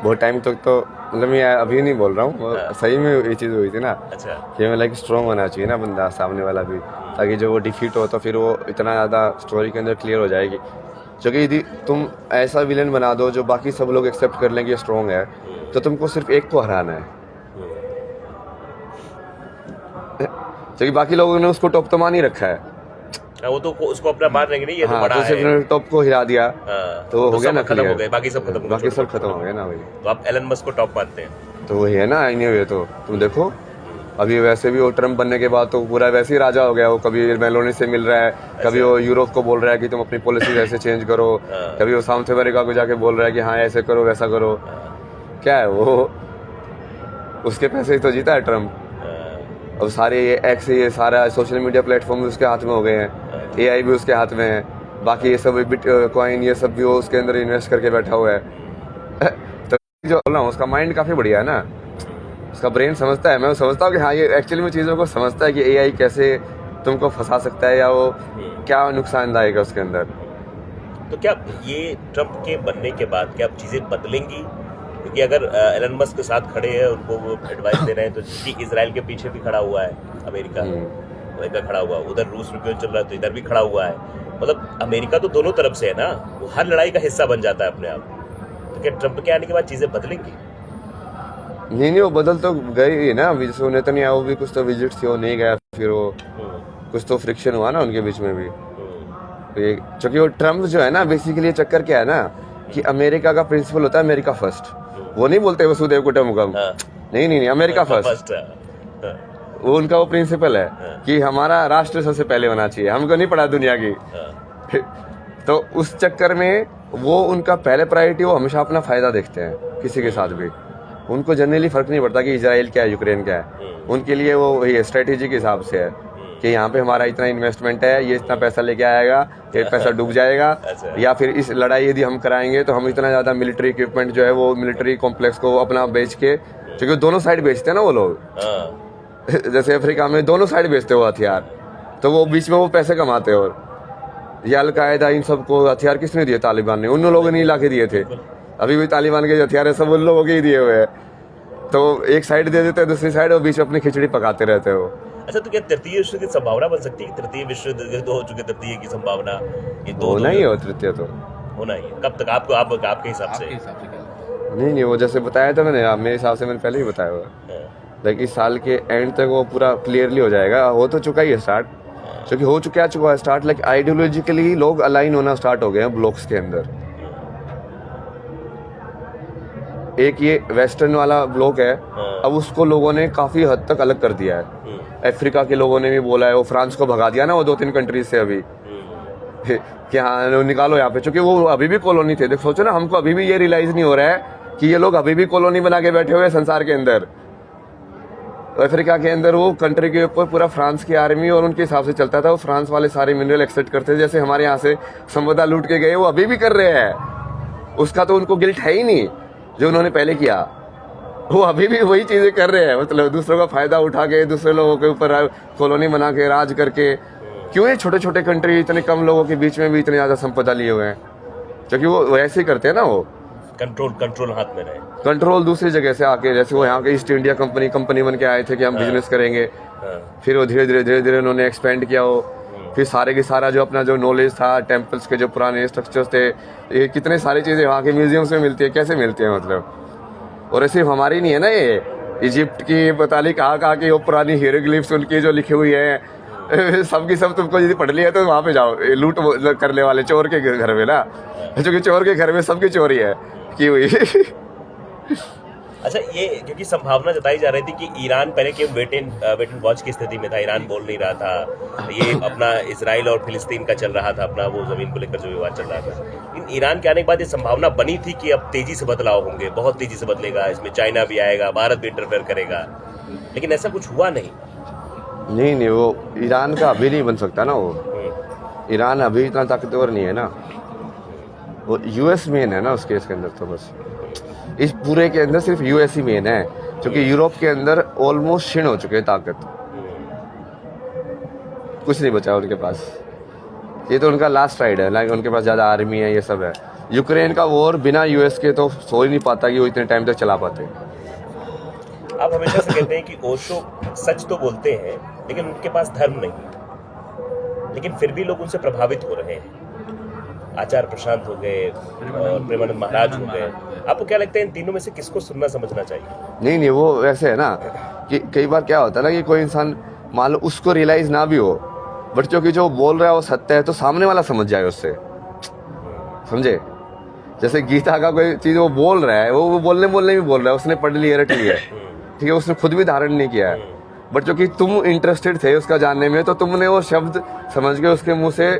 बहुत टाइम तक तो मतलब मैं अभी नहीं बोल रहा हूँ, सही में ये चीज़ हुई थी ना। अच्छा। कि मतलब स्ट्रॉन्ग होना चाहिए ना बंदा सामने वाला भी, ताकि जो वो डिफीट हो तो फिर वो इतना ज़्यादा स्टोरी के अंदर क्लियर हो जाएगी। क्योंकि यदि तुम ऐसा विलन बना दो जो बाकी सब लोग एक्सेप्ट कर लें कि स्ट्रॉन्ग है, तो तुमको सिर्फ एक को हराना है, क्योंकि बाकी लोगों ने उसको टॉप तो मान ही रखा है। वो तो उसको अपना मान लेंगे नहीं, ये तो बड़ा तो है, सिर्फ टॉप को हिला दिया तो हो गया ना, खत्म हो गए, बाकी सब खत्म हो गए, बाकी सब खत्म हो गया ना भाई। तो आप एलन मस्क को टॉप मानते हैं? तो वही है ना, नहीं तो तुम देखो अभी वैसे भी वो ट्रम्प बनने के बाद तो पूरा वैसे ही राजा हो गया, वो कभी मेलोनी से मिल रहा है, कभी वो यूरोप को बोल रहा है कि तुम अपनी पॉलिसी ऐसे चेंज करो, कभी वो साउथ अमेरिका को जाके बोल रहा है कि हाँ ऐसे करो वैसा करो। क्या है वो, उसके पैसे ही तो जीता है ट्रम्प। अब सारे ये एक्स, ये सारा सोशल मीडिया प्लेटफॉर्म भी उसके हाथ में हो गए हैं, AI भी उसके हाथ में है, बाकी ये सब बिटकॉइन ये सब भी वो उसके अंदर इन्वेस्ट करके बैठा हुआ है तो जो बोल रहा हूँ उसका माइंड काफ़ी बढ़िया है ना, उसका ब्रेन समझता है। मैं समझता हूँ कि हाँ ये एक्चुअली में चीज़ों को समझता है कि AI कैसे तुमको फंसा सकता है या वो क्या नुकसानदायक है उसके अंदर। तो क्या ये ट्रम्प के बनने के बाद क्या चीज़ें बदलेंगी? क्योंकि अगर एलन मस्क के साथ खड़े हैं, उनको वो एडवाइस दे रहे हैं, तो क्योंकि इसराइल के पीछे भी खड़ा हुआ है अमेरिका खड़ा हुआ, उधर रूस रिव्यून चल रहा है तो इधर भी खड़ा हुआ है, मतलब अमेरिका तो दोनों तरफ से है ना, वो हर लड़ाई का हिस्सा बन जाता है अपने आप। तो क्या ट्रम्प के आने के बाद चीज़ें बदलेंगी? नहीं वो बदल तो गई ही ना, अभी जैसे नेतन्याहू भी कुछ तो विजिट थी वो नहीं गया, फिर वो कुछ तो फ्रिक्शन हुआ ना उनके बीच में भी। क्योंकि वो ट्रम्प जो है ना, बेसिकली चक्कर क्या है ना कि अमेरिका का प्रिंसिपल होता है अमेरिका फर्स्ट, वो नहीं बोलते वसुदेव कुटुंबकम, नहीं अमेरिका फर्स्ट, वो उनका वो प्रिंसिपल है कि हमारा राष्ट्र सबसे पहले होना चाहिए, हमको नहीं पड़ा दुनिया की तो उस चक्कर में वो उनका पहले प्रायोरिटी, वो हमेशा अपना फायदा देखते हैं किसी के साथ भी, उनको जनरली फर्क नहीं पड़ता कि इजराइल क्या है यूक्रेन क्या है, उनके लिए वो वही स्ट्रेटेजी के हिसाब से है कि यहाँ पे हमारा इतना इन्वेस्टमेंट है, ये इतना पैसा लेके आएगा, ये पैसा डूब जाएगा, या फिर इस लड़ाई यदि हम कराएंगे तो हम इतना ज़्यादा मिलिट्री इक्विपमेंट जो है वो मिलिट्री कॉम्प्लेक्स को अपना बेच के, क्योंकि दोनों साइड बेचते हैं ना वो लोग जैसे अफ्रीका में दोनों साइड बेचते हो हथियार, तो वो बीच में वो पैसे कमाते हैं। और ये अलकायदा इन सबको हथियार किसने दिए? तालिबान ने, उन लोगों ने ला के दिए थे, अभी भी तालिबान के हथियार है सब उन लोगों के ही दिए हुए हैं, तो एक साइड दे देते हैं, दूसरी साइड और बीच में अपनी खिचड़ी पकाते रहते हो। अच्छा, तो क्या तृतीय विश्व की संभावना बन सकती है? तृतीय विश्व युद्ध तो हो चुके, तृतीय की संभावना ये दो होना ही हो, तृतीय तो होना ही है। कब तक आपके हिसाब से? नहीं वो जैसे बताया था मैंने, मेरे हिसाब से मैंने पहले ही बताया हुआ, लाइक इस साल के एंड तक वो पूरा क्लियरली हो जाएगा, हो तो चुका ही है स्टार्ट, क्योंकि हो चुका है स्टार्ट, लाइक आइडियोलॉजिकली लोग अलाइन होना स्टार्ट हो गए हैं ब्लॉक्स के अंदर। एक ये वेस्टर्न वाला ब्लॉक है, अब उसको लोगों ने काफी हद तक अलग कर दिया है, अफ्रीका के लोगों ने भी बोला है, वो फ्रांस को भगा दिया ना वो 2-3 कंट्रीज से अभी कि हाँ निकालो यहाँ पे, क्योंकि वो अभी भी कॉलोनी थे। देख सोचो ना, हमको अभी भी ये रियलाइज नहीं हो रहा है कि ये लोग अभी भी कॉलोनी बना के बैठे हुए हैं संसार के अंदर। अफ्रीका के अंदर वो कंट्री के ऊपर पूरा फ्रांस की आर्मी और उनके हिसाब से चलता था, वो फ्रांस वाले सारे मिनरल एक्सेप्ट करते थे, जैसे हमारे यहाँ से संपदा लूट के गए वो अभी भी कर रहे हैं, उसका तो उनको गिल्ट है ही नहीं जो उन्होंने पहले किया, वो अभी भी वही चीजें कर रहे हैं, मतलब दूसरों का फायदा उठा के दूसरे लोगों के ऊपर कॉलोनी बना के राज करके। क्यों ये छोटे छोटे कंट्री इतने कम लोगों के बीच में भी इतने ज्यादा संपदा लिए हुए हैं? क्योंकि वो वैसे ही करते हैं ना, वो कंट्रोल हाथ में रहे, कंट्रोल दूसरी जगह से आके, जैसे वो यहाँ के ईस्ट इंडिया कंपनी बन के आए थे कि हम बिजनेस करेंगे, फिर वो धीरे धीरे उन्होंने एक्सपेंड किया, वो फिर सारे के सारा जो अपना जो नॉलेज था, टेम्पल्स के जो पुराने स्ट्रक्चर्स थे, ये कितने सारी चीजें वहाँ के म्यूजियम्स में मिलती है, कैसे मिलती है मतलब। और ऐसे हमारी नहीं है ना, ये इजिप्ट की पता नहीं कहाँ की वो पुरानी हीरोग्लिफ्स उनकी जो लिखी हुई है सबकी सब तुमको यदि पढ़ लिया तो वहाँ पे जाओ, लूट करने वाले चोर के घर में ना, क्योंकि चोर के घर में सबकी चोरी है की हुई अच्छा, ये क्योंकि संभावना जताई जा रही थी कि ईरान पहले के वेट एंड वॉच की स्थिति में था, ईरान बोल नहीं रहा था, ये अपना इजराइल और फिलिस्तीन का चल रहा था, अपना वो जमीन को लेकर जो विवाद चल रहा था। इन ईरान के आने के बाद ये संभावना बनी थी कि अब तेजी से बदलाव होंगे, बहुत तेजी से बदलेगा, इसमें चाइना भी आएगा, भारत भी इंटरफेयर करेगा, लेकिन ऐसा कुछ हुआ नहीं। नहीं, वो ईरान का अभी नहीं बन सकता ना। वो ईरान अभी इतना ताकतवर नहीं है ना, वो यूएस मेन है ना उस केस के अंदर। तो बस इस पूरे के अंदर सिर्फ यूएस ही मेन है, क्योंकि यूरोप के अंदर ऑलमोस्ट क्षीण हो चुके हैं ताकत, कुछ नहीं बचा उनके पास। ये तो उनका लास्ट राइड है, लाइक उनके पास ज़्यादा आर्मी है, ये सब है। यूक्रेन का वॉर बिना यूएस के तो सो ही नहीं पाता कि वो इतने टाइम तक चला पाते। आप हमेशा से कहते हैं कि ओशो सच तो बोलते हैं लेकिन उनके पास धर्म नहीं, लेकिन फिर भी लोग उनसे प्रभावित हो रहे हैं। आचार्य प्रशांत हो गए और प्रेमानंद महाराज हो गए। आपको क्या लगता है इन तीनों में से किसको सुनना समझना चाहिए? नहीं, वो वैसे है ना कि कई बार क्या होता है ना कि कोई इंसान मान लो उसको रियलाइज ना भी हो, बट क्योंकि जो बोल रहा है वो सत्य है तो सामने वाला समझ जाए उससे, समझे? जैसे गीता का कोई चीज वो बोल रहा है, वो बोलने भी बोल रहा है, उसने पढ़ लिया, रट लिया, ठीक है, उसने खुद भी धारण नहीं किया है, बट क्योंकि तुम इंटरेस्टेड थे उसका जानने में तो तुमने वो शब्द समझ के उसके मुंह से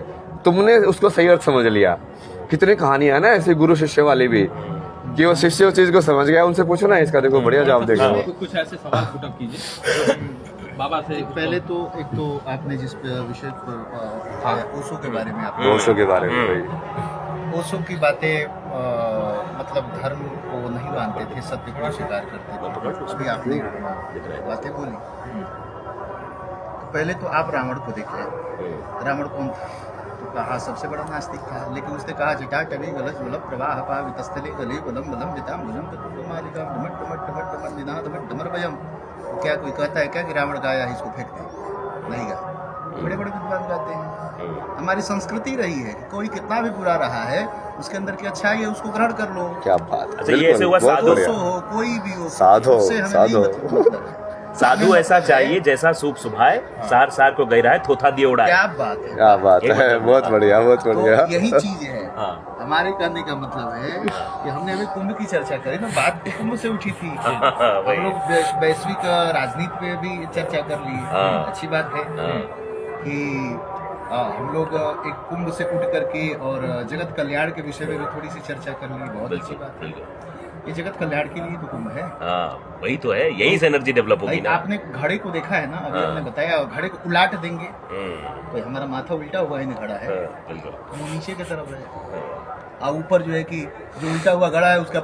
तुमने उसको सही अर्थ समझ लिया। कितनी कहानियां ना ऐसे गुरु शिष्य वाली भी, कि वो शिष्य उस चीज को समझ गया। उनसे पूछो ना, इसका देखो बढ़िया जवाब देगा वो। कुछ ऐसे सवाल पुटअप कीजिए बाबा से। पहले तो एक तो आपने जिस विषय पर ओशो के बारे में आपने ओशो के बारे में भाई, ओशो की बातें मतलब धर्म को नहीं मानते थे, सत्य को स्वीकार करते थे, अभी आपने बातें बोली। तो पहले तो आप रावण को देख लें। रावण कौन था? तो कहा सबसे बड़ा नास्तिक था, लेकिन उसने कहा जटाटवी गलज वलभ प्रवाह पा वितस्थले गले बलम बलम विताम भुजम तत्मालिकाम ढमट ढमट ढमट ढमट निनाद ढमट ढमर भयम। क्या कोई कहता है क्या कि रावण गाया है इसको फेंक दे? नहीं गा, बड़े बड़े विद्वान गाते हैं। हमारी संस्कृति रही है कि कोई कितना भी बुरा रहा है उसके अंदर की अच्छाई है, उसको ग्रहण कर लो। क्या बात है। अच्छा, ये ऐसे हुआ साधु हो कोई भी हो, साधो उससे हमें नहीं मतलब। साधु ऐसा चाहिए जैसा सूप सुभाए, सार सार को गई रहा है, थोथा दिए उड़ाए। क्या बात है, क्या बात है, बहुत बढ़िया, बहुत बढ़िया। तो यही चीज है। हाँ। हमारे कहने का मतलब है कि हमने अभी कुंभ की चर्चा करी ना, बात तो कुंभ से उठी थी। हम लोग वैश्विक राजनीति पे भी चर्चा कर ली। अच्छी बात है कि हम लोग एक कुंभ से उठ करके और जगत कल्याण के विषय में भी थोड़ी सी चर्चा कर ली, बहुत अच्छी बात है। ये जगत कल्याण के लिए तो कुंभ है। वही तो है, यही से एनर्जी डेवलप होगी ना। आपने घड़े को देखा है ना, अभी आपने बताया, घड़े को उलाट देंगे तो हमारा माथा उल्टा हुआ ही घड़ा है, वो नीचे की तरफ है, और ऊपर जो है कि जो उल्टा हुआ घड़ा है उसका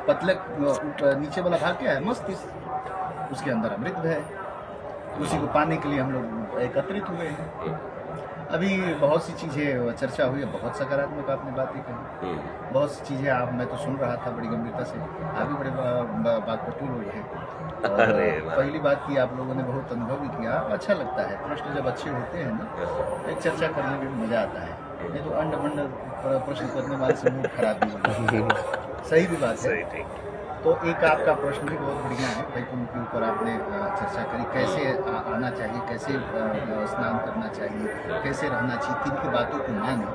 पतले नीचे वाला भाग क्या है? मस्तिष्क, उसके अंदर अमृत है। उसी को पाने के लिए हम लोग एकत्रित हुए हैं। अभी बहुत सी चीज़ें चर्चा हुई है, बहुत सकारात्मक आपने बातें कही, बहुत सी चीज़ें आप मैं तो सुन रहा था बड़ी गंभीरता से। आप भी बड़े बातपटू लोग हैं। पहली बात की आप लोगों ने बहुत अनुभव भी किया, अच्छा लगता है। प्रश्न जब अच्छे होते हैं ना, एक चर्चा करने में मजा आता है, नहीं तो अंड मंड प्रश्न करने वाले से मूड खराब भी होगा। सही भी बात है। तो एक आपका प्रश्न भी बहुत बढ़िया है भाई, उनके ऊपर आपने चर्चा करी, कैसे आना चाहिए, कैसे स्नान करना चाहिए, कैसे रहना चाहिए, तीन की बातों को माने,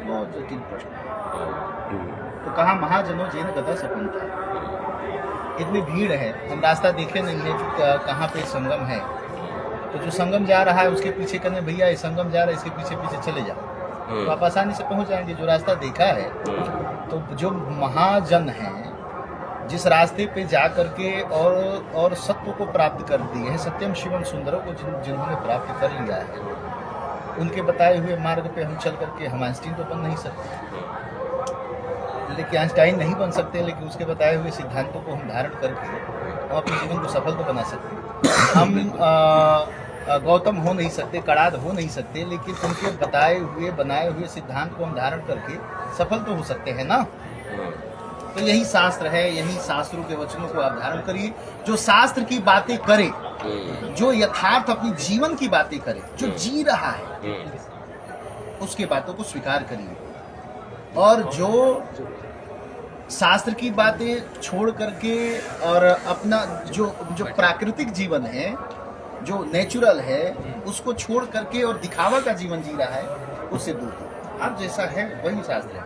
बहुत जटिल प्रश्न है। तो कहा महाजनों जेन गदा सपन था, इतनी भीड़ है, हम रास्ता देखे नहीं है कि कहाँ पे संगम है। तो जो संगम जा रहा है उसके पीछे कहने भैया ये संगम जा रहा है, इसके पीछे पीछे चले जाओ, तो आप आसानी से पहुँच जाएंगे। जो रास्ता देखा है, तो जो महाजन हैं जिस रास्ते पे जा करके और सत्व को प्राप्त कर दिए हैं, सत्यम शिवम सुंदरों को जिन्होंने प्राप्त कर लिया है, उनके बताए हुए मार्ग पे हम चल करके हम आइंस्टीन तो बन नहीं सकते, लेकिन आइंस्टाइन नहीं बन सकते, लेकिन उसके बताए हुए सिद्धांतों को हम धारण करके हम अपने जीवन को सफल तो बना सकते हैं। हम गौतम हो नहीं सकते, कड़ाद हो नहीं सकते, लेकिन उनके बताए हुए बनाए हुए सिद्धांत को हम धारण करके सफल तो हो सकते हैं ना। तो यही शास्त्र है, यही शास्त्रों के वचनों को आप धारण करिए। जो शास्त्र की बातें करे, जो यथार्थ अपनी जीवन की बातें करे, जो जी रहा है, उसके बातों को स्वीकार करिए। और जो शास्त्र की बातें छोड़ करके और अपना जो प्राकृतिक जीवन है, जो नेचुरल है, उसको छोड़ करके और दिखावा का जीवन जी रहा है, उससे दूर हो। आप जैसा है वही शास्त्र है।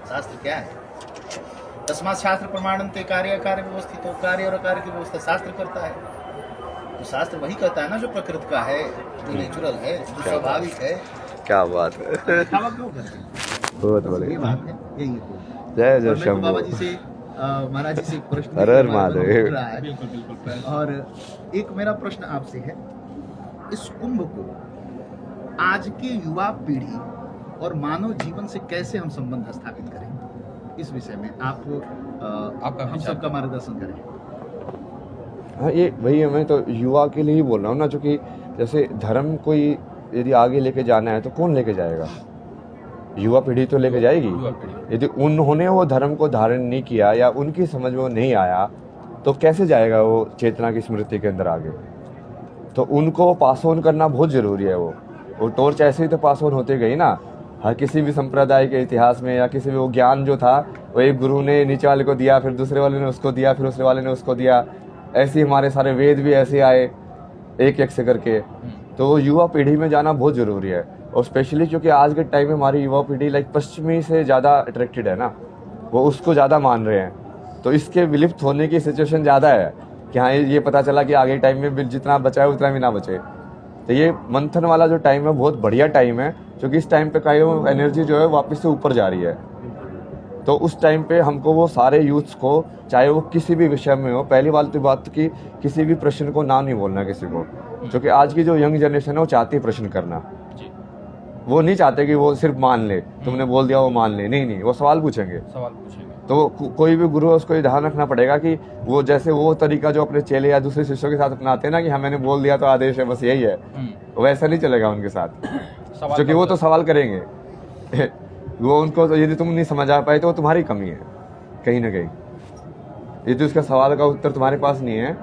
शास्त्र क्या है? तस्मात् शास्त्र प्रमाणन्ते कार्य कार्य व्यवस्थित हो, कार्य और कार्य की व्यवस्था शास्त्र करता है। तो शास्त्र वही कहता है ना जो प्रकृति का है, जो नेचुरल है, जो स्वाभाविक है। क्या बात है, दिखावा क्यों करते हैं? बहुत ये बढ़िया। बात है, यही है। जय और जय मेरे को बाबा शंभू। जी से महाराज जी से एक प्रश्न हर हर मेरे मन में महादेव। उठ रहा है। बिल्कुल बिल्कुल। और एक मेरा प्रश्न आपसे है, इस कुंभ को आज के युवा पीढ़ी और मानव जीवन से कैसे हम संबंध स्थापित करें, इस विषय में आप आपका हम विचार। सबका मार्गदर्शन करें। हाँ, ये वही है, मैं तो युवा के लिए ही बोल रहा हूँ ना, क्योंकि जैसे धर्म कोई यदि आगे लेके जाना है तो कौन लेके जाएगा? युवा पीढ़ी तो लेके जाएगी। युवा पीढ़ी। यदि उन्होंने वो धर्म को धारण नहीं किया या उनकी समझ में वो नहीं आया तो कैसे जाएगा वो चेतना की स्मृति के अंदर आगे? तो उनको पास ऑन करना बहुत जरूरी है। वो टॉर्च ऐसे ही तो पास ऑन होती गई ना। हर किसी भी संप्रदाय के इतिहास में या किसी भी वो ज्ञान जो था वो एक गुरु ने नीचे वाले को दिया, फिर दूसरे वाले ने उसको दिया, फिर दूसरे वाले ने उसको दिया। ऐसे ही हमारे सारे वेद भी ऐसे आए एक एक से करके। तो युवा पीढ़ी में जाना बहुत ज़रूरी है, और स्पेशली क्योंकि आज के टाइम में हमारी युवा पीढ़ी लाइक पश्चिमी से ज़्यादा अट्रैक्टेड है ना, वो उसको ज़्यादा मान रहे हैं। तो इसके विलुप्त होने की सिचुएशन ज़्यादा है कि हाँ, ये पता चला कि आगे टाइम में जितना बचा है उतना भी ना बचे। तो ये मंथन वाला जो टाइम है बहुत बढ़िया टाइम है, क्योंकि इस टाइम पे का एनर्जी जो है वापस से ऊपर जा रही है। तो उस टाइम पे हमको वो सारे यूथ्स को, चाहे वो किसी भी विषय में हो, पहली बात की किसी भी प्रश्न को ना नहीं बोलना किसी को, क्योंकि आज की जो यंग जनरेशन है वो चाहती है प्रश्न करना। जी। वो नहीं चाहते कि वो सिर्फ मान ले, तुमने बोल दिया वो मान ले, नहीं, वो सवाल पूछेंगे। सवाल पूछेंगे। तो कोई भी गुरु है उसको ये ध्यान रखना पड़ेगा कि वो जैसे वो तरीका जो अपने चेले या दूसरे शिष्यों के साथ अपनाते हैं ना कि हाँ मैंने बोल दिया तो आदेश है, बस यही है, वैसा नहीं चलेगा उनके साथ, क्योंकि वो तो सवाल करेंगे। वो उनको तो यदि तुम नहीं समझ आ पाए तो वो तुम्हारी कमी है कहीं ना कहीं। यदि उसका सवाल का उत्तर तुम्हारे पास नहीं है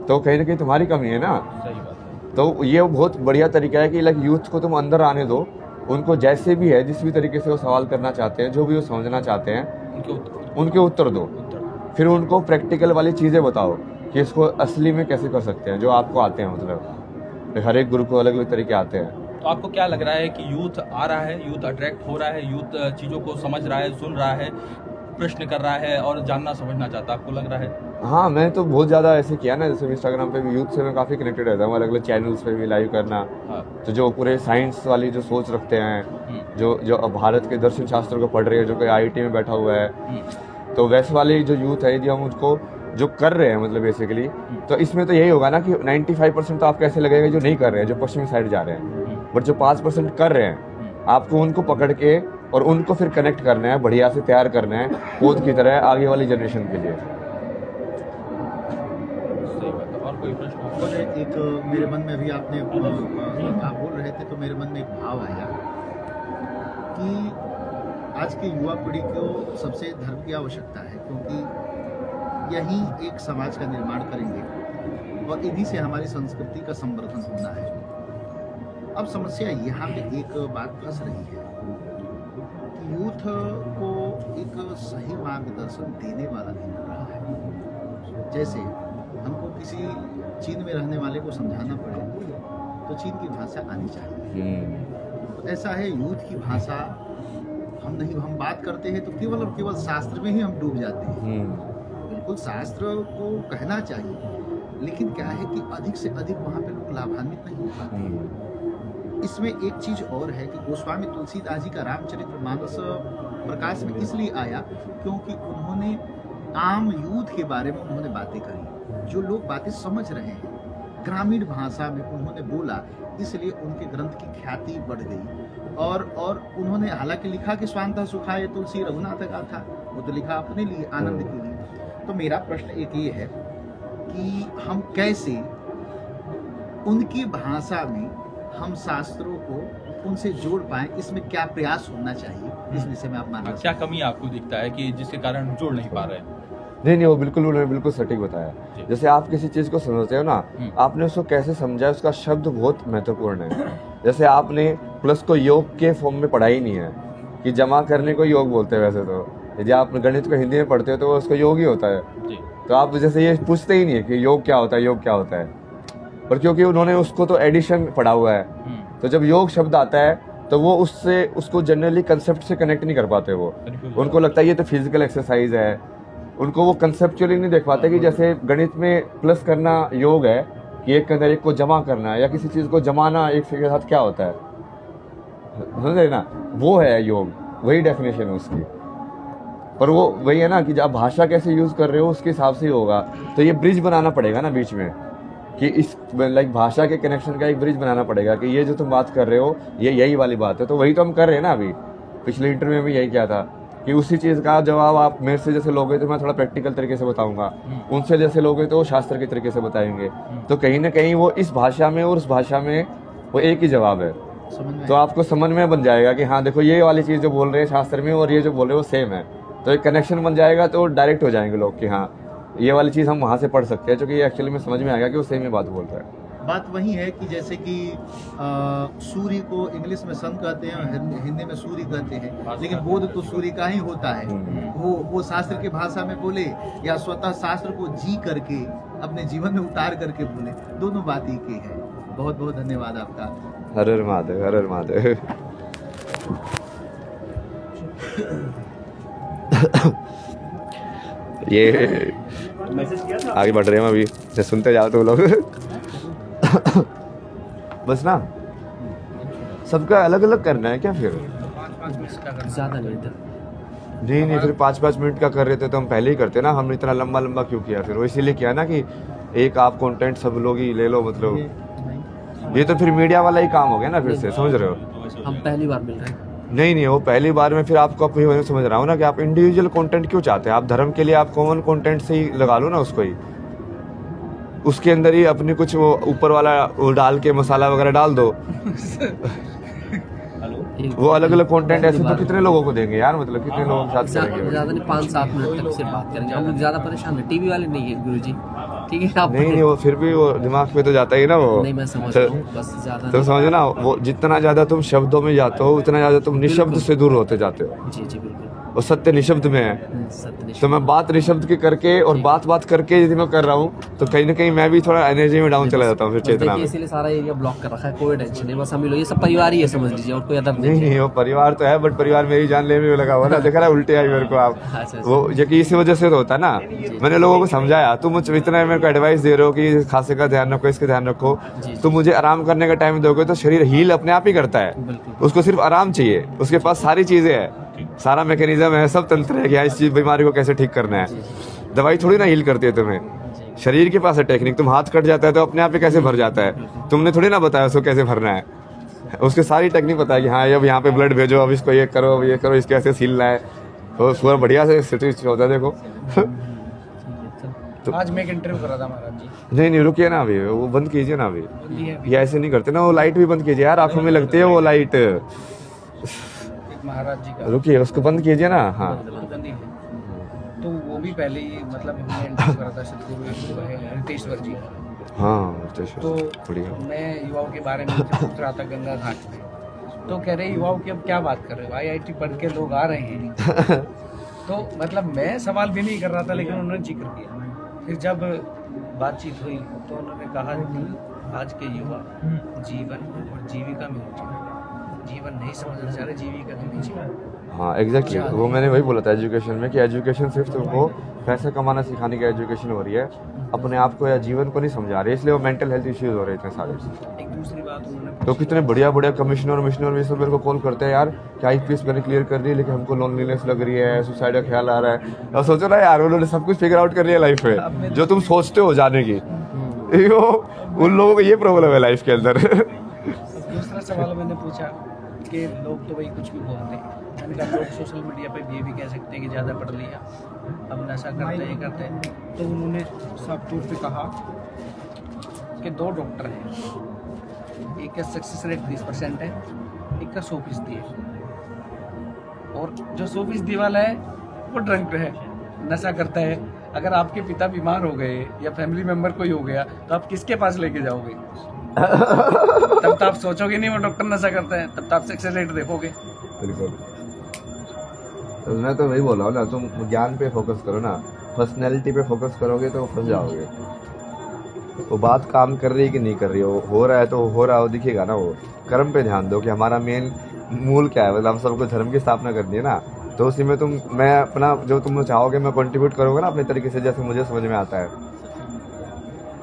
तो कहीं ना कहीं तुम्हारी कमी है ना। सही बात है। तो ये बहुत बढ़िया तरीका है कि लाइक यूथ को तुम अंदर आने दो, उनको जैसे भी है, जिस भी तरीके से वो सवाल करना चाहते हैं, जो भी वो समझना चाहते हैं, उनके उत्तर दो। फिर उनको प्रैक्टिकल वाली चीज़ें बताओ कि इसको असली में कैसे कर सकते हैं, जो आपको आते हैं। मतलब हर एक गुरु को अलग अलग तरीके आते हैं। तो आपको क्या लग रहा है कि यूथ आ रहा है, यूथ अट्रैक्ट हो रहा है, यूथ चीज़ों को समझ रहा है, सुन रहा है, प्रश्न कर रहा है और जानना समझना चाहता है, आपको लग रहा है? हाँ, मैं तो बहुत ज़्यादा ऐसे किया ना, जैसे इंस्टाग्राम पे भी यूथ से मैं काफ़ी कनेक्टेड रहता हूँ, अलग अलग चैनल्स पे भी लाइव करना। हाँ। तो जो पूरे साइंस वाली जो सोच रखते हैं, जो अब भारत के दर्शन शास्त्रों को पढ़ रहे हैं, जो कोई IIT में बैठा हुआ है, तो वैसे वाले जो यूथ है यदि हम उसको जो कर रहे हैं मतलब बेसिकली, तो इसमें तो यही होगा ना कि 95% तो आपको ऐसे लगेगा जो नहीं कर रहे हैं, जो पश्चिमी साइड जा रहे हैं। बट जो 5% कर रहे हैं, आपको उनको पकड़ के और उनको फिर कनेक्ट करना है, बढ़िया से तैयार करना है पौध की तरह आगे वाली जनरेशन के लिए। सही बात है। और कोई प्रश्न? और एक मेरे मन में अभी आप बोल रहे थे तो मेरे मन में एक भाव आया कि आज की युवा पीढ़ी को सबसे धर्म की आवश्यकता है, क्योंकि यही एक समाज का निर्माण करेंगे और इन्हीं से हमारी संस्कृति का संवर्धन होना है। अब समस्या यहाँ पे एक बात फंस रही है कि यूथ को एक सही मार्गदर्शन देने वाला नहीं मिल रहा है। जैसे हमको किसी चीन में रहने वाले को समझाना पड़े तो चीन की भाषा आनी चाहिए। तो ऐसा है, यूथ की भाषा हम बात करते हैं तो केवल और केवल शास्त्र में ही हम डूब जाते हैं। बिल्कुल शास्त्र को कहना चाहिए, लेकिन क्या है कि अधिक से अधिक वहाँ पे लोग लाभान्वित नहीं हो पाते। इसमें एक चीज और है कि गोस्वामी तुलसीदास जी का रामचरितमानस प्रकाश में इसलिए आया क्योंकि उन्होंने आम यूथ के बारे में उन्होंने बातें करी, जो लोग बातें समझ रहे हैं, ग्रामीण भाषा में उन्होंने बोला, इसलिए उनके ग्रंथ की ख्याति बढ़ गई। और उन्होंने हालांकि लिखा कि स्वांतः सुखाय तुलसी रघुनाथ गाथा, वो तो लिखा अपने लिए, आनंद के लिए। तो मेरा प्रश्न एक ये है कि हम कैसे उनकी भाषा में हम शास्त्रों को उनसे जोड़ पाएं, इसमें क्या प्रयास होना चाहिए, इस विषय में आप मानना क्या कमी आपको दिखता है कि जिसके कारण जोड़ नहीं पा रहे हैं? नहीं, वो बिल्कुल उन्होंने बिल्कुल सटीक बताया। जैसे आप किसी चीज़ को समझते हो ना, आपने उसको कैसे समझा, उसका शब्द बहुत महत्वपूर्ण है। जैसे आपने प्लस को योग के फॉर्म में पढ़ा ही नहीं है कि जमा करने को योग बोलते हैं। वैसे तो यदि आप गणित को हिंदी में पढ़ते हो तो उसको योग ही होता है। तो आप जैसे ये पूछते ही नहीं है कि योग क्या होता है, योग क्या होता है, पर क्योंकि उन्होंने उसको तो एडिशन पढ़ा हुआ है, तो जब योग शब्द आता है तो वो उसको जनरली कंसेप्ट से कनेक्ट नहीं कर पाते। वो उनको लगता है ये तो फिजिकल एक्सरसाइज है, उनको वो कंसेप्चुअली नहीं देख पाते कि जैसे गणित में प्लस करना योग है कि एक के अंदर एक को जमा करना है, या किसी चीज़ को जमाना एक के साथ क्या होता है, समझ रहे ना, वो है योग, वही डेफिनेशन है उसकी। पर वो वही है ना कि आप भाषा कैसे यूज़ कर रहे हो उसके हिसाब से ही होगा। तो ये ब्रिज बनाना पड़ेगा ना बीच में, कि इस लाइक भाषा के कनेक्शन का एक ब्रिज बनाना पड़ेगा कि ये जो तुम बात कर रहे हो ये यही वाली बात है। तो वही तो हम कर रहे हैं ना। अभी पिछले इंटरव्यू में भी यही किया था कि उसी चीज़ का जवाब आप मेरे से जैसे लोगे तो मैं थोड़ा प्रैक्टिकल तरीके से बताऊंगा, उनसे जैसे लोगे तो वो शास्त्र के तरीके से बताएंगे। तो कहीं ना कहीं वो इस भाषा में और उस भाषा में वो एक ही जवाब है। तो आपको समझ में बन जाएगा कि हाँ देखो ये वाली चीज़ जो बोल रहे हैं शास्त्र में और ये जो बोल रहे हैं वो सेम है। तो एक कनेक्शन बन जाएगा तो डायरेक्ट हो जाएंगे लोग कि हाँ ये वाली चीज़ हम वहाँ से पढ़ सकते हैं, क्योंकि ये एक्चुअली में समझ में आएगा कि वो सेम ही बात बोल रहा है। बात वही है कि जैसे कि सूर्य को इंग्लिश में सन कहते हैं और हिंदी में सूर्य कहते हैं, लेकिन बोध तो सूर्य का ही होता है। वो शास्त्र की भाषा में बोले या स्वतः शास्त्र को जी करके अपने जीवन में उतार करके बोले, दोनों बात एक ही है। बहुत बहुत धन्यवाद आपका। हर हर महादेव, हर हर महादेव। ये मैसेज किया था आगे बढ़ रहे हैं अभी, जैसे सुनते जाओ तो लोग बस ना सबका अलग अलग करना है क्या फिर? ज़्यादा नहीं था। नहीं फिर 5-5 मिनट का कर रहे थे तो हम पहले ही करते ना, हमने इतना लंबा लंबा क्यों किया? फिर वो इसीलिए किया ना कि एक आप कंटेंट सब लोग ही ले लो, मतलब ये तो फिर मीडिया वाला ही काम हो गया ना फिर से, समझ रहे हो? हम पहली बार मिल रहे हैं। नहीं वो पहली बार में फिर आपको अपनी समझ रहा हूँ ना कि आप इंडिविजुअल कंटेंट क्यों चाहते हैं। आप धर्म के लिए आप कॉमन कंटेंट से ही लगा लो ना उसको ही, उसके अंदर ही अपनी कुछ वो ऊपर वाला वो डाल के मसाला वगैरह डाल दो। वो अलग अलग कंटेंट ऐसे तो कितने लोगों को देंगे यार, मतलब कितने लोगों के साथ करेंगे? ज़्यादा नहीं 5-7 मिनट तक सिर्फ बात करेंगे। हम लोग ज़्यादा परेशान है, टीवी वाले नहीं है गुरुजी, ठीक है आप? नहीं वो फिर भी वो दिमाग पे तो जाता ही ना वो। नहीं मैं समझ रहा हूँ, बस ज़्यादा तो समझो ना, वो जितना ज्यादा तुम शब्दों में जाते हो उतना ज्यादा तुम निशब्द से दूर होते जाते हो। जी बिल्कुल, और सत्य निशब्द में है। सत्य तो मैं बात निशब्द की करके और बात करके यदि मैं कर रहा हूँ तो कहीं ना कहीं मैं भी थोड़ा एनर्जी में डाउन चला जाता हूँ फिर चेतना में। इसीलिए सारा एरिया ब्लॉक कर रखा है, कोई टेंशन नहीं, बस हम लोग ये सब परिवार ही है समझ लीजिए, और कोई अदर नहीं वो परिवार तो है, बट परिवार मेरी जान लेने में लगा हुआ ना, देखा ना उल्टे आई मेरे को आप। वो ये कि इसी वजह से तो होता है ना। मैंने लोगों को समझाया, तुम मुझे इतना मेरे को एडवाइस दे रहे हो कि खांसे का ध्यान रखो, इसका ध्यान रखो, तुम मुझे आराम करने का टाइम दोगे तो शरीर हील अपने आप ही करता है। उसको सिर्फ आराम चाहिए, उसके पास सारी चीजें हैं, सारा मैकेनिज्म है, सब तंत्र है कि इस चीज बीमारी को कैसे ठीक करना है। दवाई थोड़ी ना हील करती है तुम्हें, शरीर के पास है टेक्निक। तुम हाथ कट जाता है तो अपने आप ही कैसे भर जाता है, तुमने थोड़ी ना बताया उसको कैसे भरना है। उसके सारी टेक्निक पता है कि हाँ अब यहाँ पे ब्लड भेजो, अब इसको ये करो, अब ये करो, इसके ऐसे सीलना है, तो पूरा बढ़िया से सिटीज होता है। देखो तो आज मैं एक इंटरव्यू कर रहा था महाराज जी। नहीं रुकिए ना अभी, वो बंद कीजिए ना अभी, ये ऐसे नहीं करते ना। वो लाइट भी बंद कीजिए यार, आंखों में लगती है वो लाइट। महाराज जी का रुकिए उसको बंद कीजिए ना। हाँ बंदी है तो वो भी पहले ही मतलब हमने इंटरव्यू करा था सदगुरु है रितेश्वर जी। हाँ तो मैं युवाओं के बारे में पूछ रहा था गंगा घाट में, तो कह रहे युवाओं की अब क्या बात कर रहे हो, IIT पढ़ के लोग आ रहे हैं। तो मतलब मैं सवाल भी नहीं कर रहा था, लेकिन उन्होंने जिक्र किया। फिर जब बातचीत हुई तो उन्होंने कहा कि आज के युवा जीवन और जीविका में उलझे, जीवन नहीं समझना चाह रहे, जीविका के पीछे। हाँ एग्जैक्टली, वो मैंने वही बोला था एजुकेशन में कि एजुकेशन सिर्फ तुमको पैसा कमाना सिखाने की एजुकेशन हो रही है, अपने आप को या जीवन को नहीं समझा रही, इसलिए वो मेंटल हेल्थ इश्यूज हो रहे इतने सारे। एक दूसरी बात उन्होंने तो कितने बढ़िया कमिश्नर मिशनर ये सब मेरे को कॉल करते हैं यार कि IPS मैंने क्लियर कर दी, लेकिन हमको लोनलीनेस लग रही है, सुसाइड का ख्याल आ रहा है। और सोचो ना यार, उन्होंने सब कुछ फिगर आउट कर लिया लाइफ में, जो तुम सोचते हो जाने की, उन लोगों को ये प्रॉब्लम है लाइफ के अंदर। दूसरा सवाल मैंने पूछा कि लोग तो भाई कुछ भी बोलते हैं, मैंने कहा लोग सोशल मीडिया पे ये भी कह सकते हैं कि ज़्यादा पढ़ लिया, अब नशा करते हैं, ये करते हैं। तो उन्होंने साफ तौर पे कहा कि 2 डॉक्टर हैं, एक का सक्सेस रेट 20% है, एक का 100% है, और जो 100% वाला है वो ड्रंक है, नशा करता है। अगर आपके पिता बीमार हो गए या फैमिली मेम्बर कोई हो गया तो आप किसके पास लेके जाओगे? तब तो आप सोचोगे नहीं वो डॉक्टर नशा करता है, तब तो आप सक्सेस रेट देखोगे। बिल्कुल, तो मैं तो वही बोल रहा हूँ ना, तुम ज्ञान पे फोकस करो ना, पर्सनैलिटी पे फोकस करोगे तो फंस जाओगे। वो बात काम कर रही है कि नहीं कर रही हो रहा है तो हो रहा हो दिखेगा ना। वो कर्म पे ध्यान दो कि हमारा मेन मूल क्या है, मतलब हम सबको धर्म की स्थापना करनी है ना, तो उसी में मैं अपना जो तुम चाहोगे मैं कंट्रीब्यूट करूँगा ना अपने तरीके से, जैसे मुझे समझ में आता है।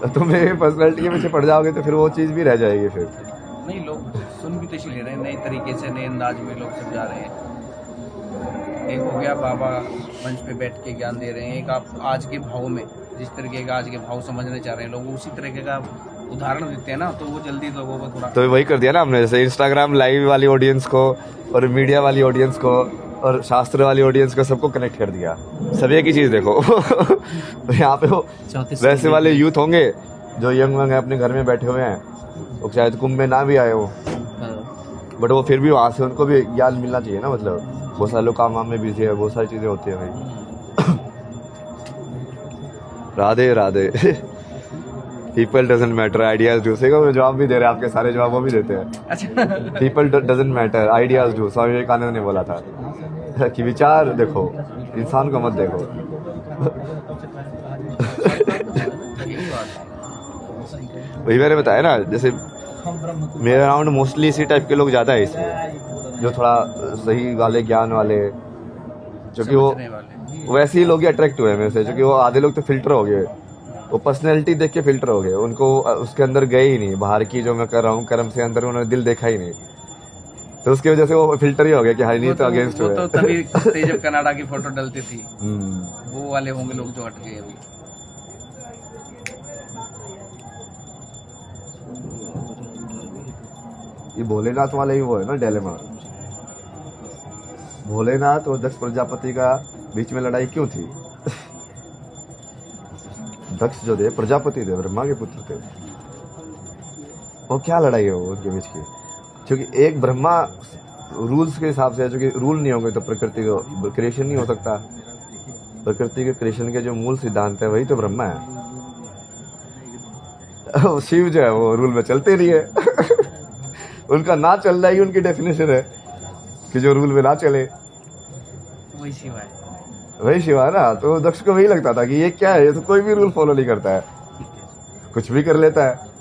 तो तुम मेरी पर्सनैलिटी के पीछे पड़ जाओगे तो फिर वो चीज़ भी रह जाएगी फिर। नहीं, लोग सुन भी तो इसलिए रहे हैं, नए तरीके से नए अंदाज में लोग समझा रहे हैं। एक हो गया बाबा मंच पे बैठ के ज्ञान दे रहे हैं, एक आप आज के भाव में जिस तरीके का आज के भाव समझना चाह रहे हैं लोग, उसी तरीके का उदाहरण देते हैं ना, तो वो जल्दी लोगों को थोड़ा तो वही कर दिया ना हमने, जैसे इंस्टाग्राम लाइव वाली ऑडियंस को और मीडिया वाली ऑडियंस को और शास्त्र वाली ऑडियंस को सबको कनेक्ट कर दिया। सब एक ही चीज़ देखो। तो यहाँ पे वो वैसे वाले यूथ होंगे जो यंग वंग है अपने घर में बैठे हुए हैं, वो शायद कुंभ में ना भी आए हो, बट वो फिर भी वहाँ से उनको भी ज्ञान मिलना चाहिए ना। मतलब बहुत सारे लोग काम में बिजी है, बहुत सारी चीज़ें होती है भाई। Radhe Radhe. People doesn't matter, ideas do. से वो जवाब भी दे रहे हैं, आपके सारे जवाब वो भी देते हैं। अच्छा। People doesn't matter, ideas do. Swami Vivekananda ने बोला था कि विचार देखो, इंसान को मत देखो। वही मैंने बताया ना, जैसे मेरे अराउंड मोस्टली इसी टाइप के लोग ज़्यादा है इसमें, जो थोड़ा सही वाले ज्ञान वाले, जो कि वो वैसे ही लोग ही अट्रैक्ट हुए मेरे से। जो कि वो आधे लोग तो फिल्टर हो गए, वो पर्सनैलिटी देख के फिल्टर हो गए, उनको उसके अंदर गए ही नहीं, बाहर की जो मैं कर रहा हूँ कर्म से अंदर उन्होंने दिल देखा ही नहीं, तो उसकी वजह से वो फिल्टर ही हो गया कि हाँ नहीं तो अगेंस्ट हुए। तो तभी जब कनाडा की फोटो डलती थी वो वाले होंगे लोग जो हट गए अभी। ये भोलेनाथ वाला ही वो है ना डिलेमा। भोलेनाथ और दक्ष प्रजापति का बीच में लड़ाई क्यों थी? दक्ष जो थे प्रजापति थे, ब्रह्मा के पुत्र थे, और क्या लड़ाई है वो उनके बीच की? क्योंकि एक ब्रह्मा रूल्स के हिसाब से, जो कि रूल नहीं होंगे तो प्रकृति को क्रिएशन नहीं हो सकता। प्रकृति के क्रिएशन के जो मूल सिद्धांत है वही तो ब्रह्मा है। शिव जो है वो रूल में चलते नहीं है। उनका ना चलना ही उनकी डेफिनेशन है कि जो रूल में ना चले वही शिवा है। वही शिवा है ना। तो दक्ष को वही लगता था कि ये क्या है, ये तो कोई भी रूल फॉलो नहीं करता है, कुछ भी कर लेता है।